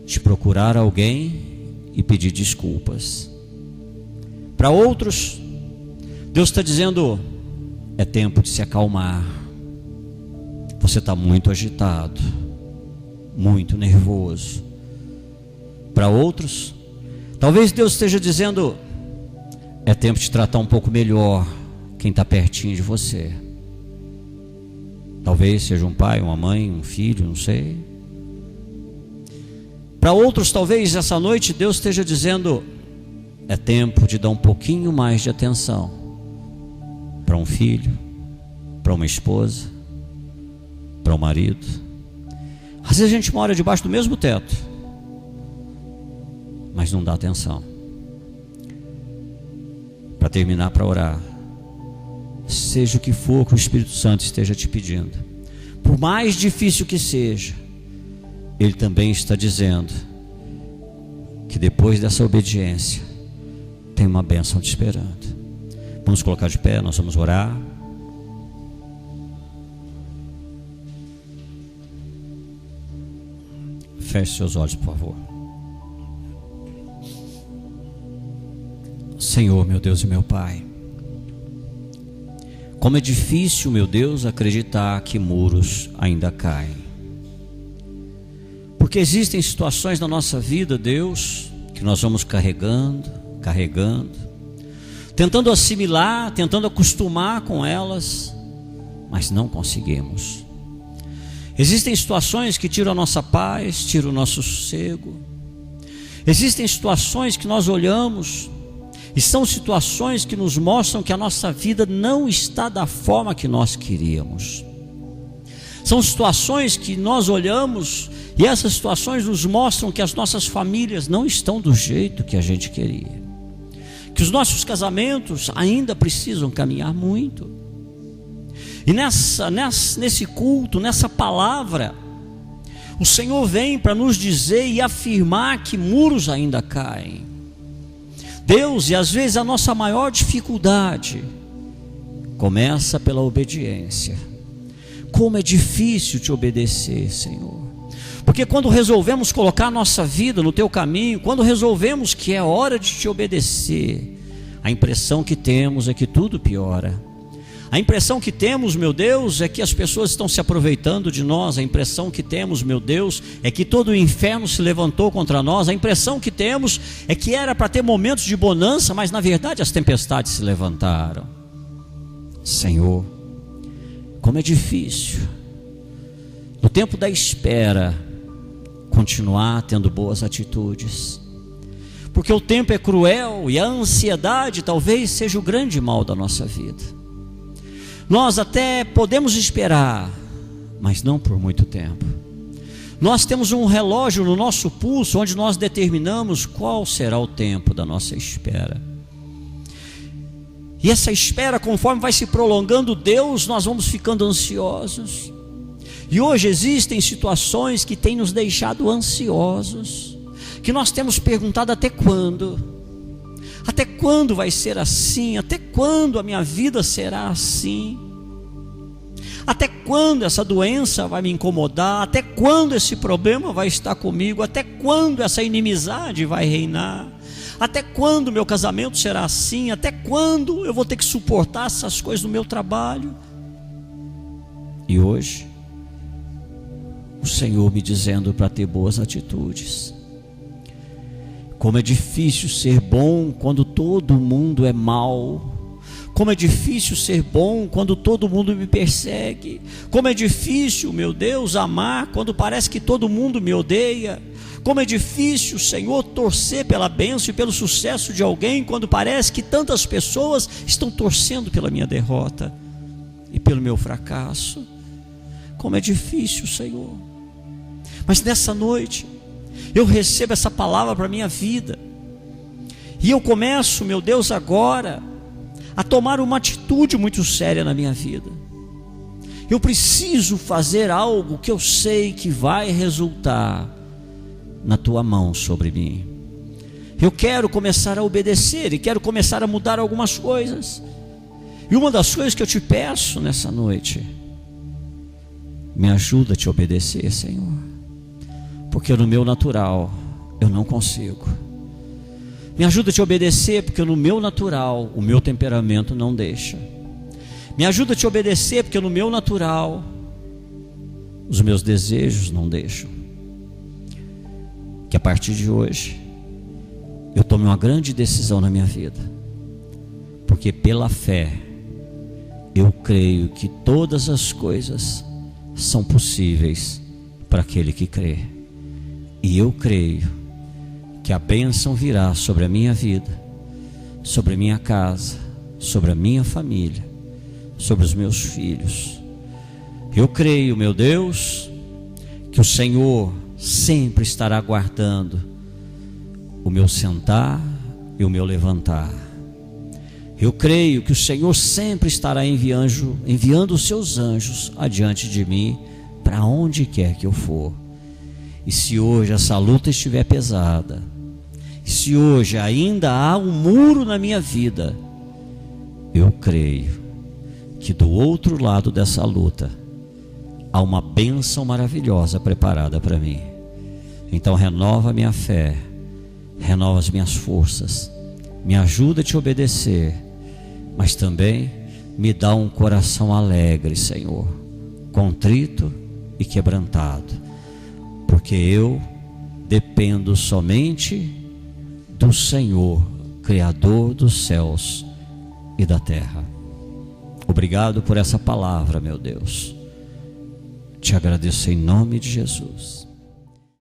de procurar alguém e pedir desculpas. Para outros, Deus está dizendo: é tempo de se acalmar. Você está muito agitado, muito nervoso. Para outros, talvez Deus esteja dizendo: é tempo de tratar um pouco melhor quem está pertinho de você. Talvez seja um pai, uma mãe, um filho, não sei. Para outros, talvez essa noite Deus esteja dizendo: é tempo de dar um pouquinho mais de atenção para um filho, para uma esposa, para um marido. Às vezes a gente mora debaixo do mesmo teto, mas não dá atenção. Para terminar, para orar, seja o que for que o Espírito Santo esteja te pedindo, por mais difícil que seja, Ele também está dizendo que depois dessa obediência tem uma bênção te esperando. Vamos colocar de pé, nós vamos orar. Feche seus olhos, por favor. Senhor, meu Deus e meu Pai, como é difícil, meu Deus, acreditar que muros ainda caem. Porque existem situações na nossa vida, Deus, que nós vamos carregando, tentando assimilar, tentando acostumar com elas, mas não conseguimos. Existem situações que tiram a nossa paz, tiram o nosso sossego. Existem situações que nós olhamos e são situações que nos mostram que a nossa vida não está da forma que nós queríamos. São situações que nós olhamos e essas situações nos mostram que as nossas famílias não estão do jeito que a gente queria, que os nossos casamentos ainda precisam caminhar muito. E nesse culto, nessa palavra, o Senhor vem para nos dizer e afirmar que muros ainda caem. Deus, e às vezes a nossa maior dificuldade começa pela obediência. Como é difícil te obedecer, Senhor. Porque quando resolvemos colocar a nossa vida no teu caminho, quando resolvemos que é hora de te obedecer, a impressão que temos é que tudo piora. A impressão que temos, meu Deus, é que as pessoas estão se aproveitando de nós. A impressão que temos, meu Deus, é que todo o inferno se levantou contra nós. A impressão que temos é que era para ter momentos de bonança, mas na verdade as tempestades se levantaram. Senhor, como é difícil, no tempo da espera, continuar tendo boas atitudes. Porque o tempo é cruel e a ansiedade talvez seja o grande mal da nossa vida. Nós até podemos esperar, mas não por muito tempo. Nós temos um relógio no nosso pulso, onde nós determinamos qual será o tempo da nossa espera. E essa espera, conforme vai se prolongando, Deus, nós vamos ficando ansiosos. E hoje existem situações que têm nos deixado ansiosos, que nós temos perguntado: até quando? Até quando vai ser assim? Até quando a minha vida será assim? Até quando essa doença vai me incomodar? Até quando esse problema vai estar comigo? Até quando essa inimizade vai reinar? Até quando meu casamento será assim? Até quando eu vou ter que suportar essas coisas no meu trabalho? E hoje, o Senhor me dizendo para ter boas atitudes. Como é difícil ser bom quando todo mundo é mau. Como é difícil ser bom quando todo mundo me persegue. Como é difícil, meu Deus, amar quando parece que todo mundo me odeia. Como é difícil, Senhor, torcer pela bênção e pelo sucesso de alguém quando parece que tantas pessoas estão torcendo pela minha derrota e pelo meu fracasso. Como é difícil, Senhor. Mas nessa noite eu recebo essa palavra para a minha vida, e eu começo, meu Deus, agora a tomar uma atitude muito séria na minha vida. Eu preciso fazer algo que eu sei que vai resultar na tua mão sobre mim. Eu quero começar a obedecer e quero começar a mudar algumas coisas. E uma das coisas que eu te peço nessa noite, me ajuda a te obedecer, Senhor, porque no meu natural eu não consigo. Me ajuda a te obedecer, porque no meu natural o meu temperamento não deixa. Me ajuda a te obedecer, porque no meu natural os meus desejos não deixam. Que a partir de hoje eu tome uma grande decisão na minha vida, porque pela fé eu creio que todas as coisas são possíveis para aquele que crê. E eu creio que a bênção virá sobre a minha vida, sobre a minha casa, sobre a minha família, sobre os meus filhos. Eu creio, meu Deus, que o Senhor sempre estará guardando o meu sentar e o meu levantar. Eu creio que o Senhor sempre estará enviando os seus anjos adiante de mim, para onde quer que eu for. E se hoje essa luta estiver pesada, e se hoje ainda há um muro na minha vida, eu creio que do outro lado dessa luta há uma bênção maravilhosa preparada para mim. Então renova a minha fé, renova as minhas forças, me ajuda a te obedecer, mas também me dá um coração alegre, Senhor, contrito e quebrantado, porque eu dependo somente do Senhor, Criador dos céus e da terra. Obrigado por essa palavra, meu Deus. Te agradeço em nome de Jesus.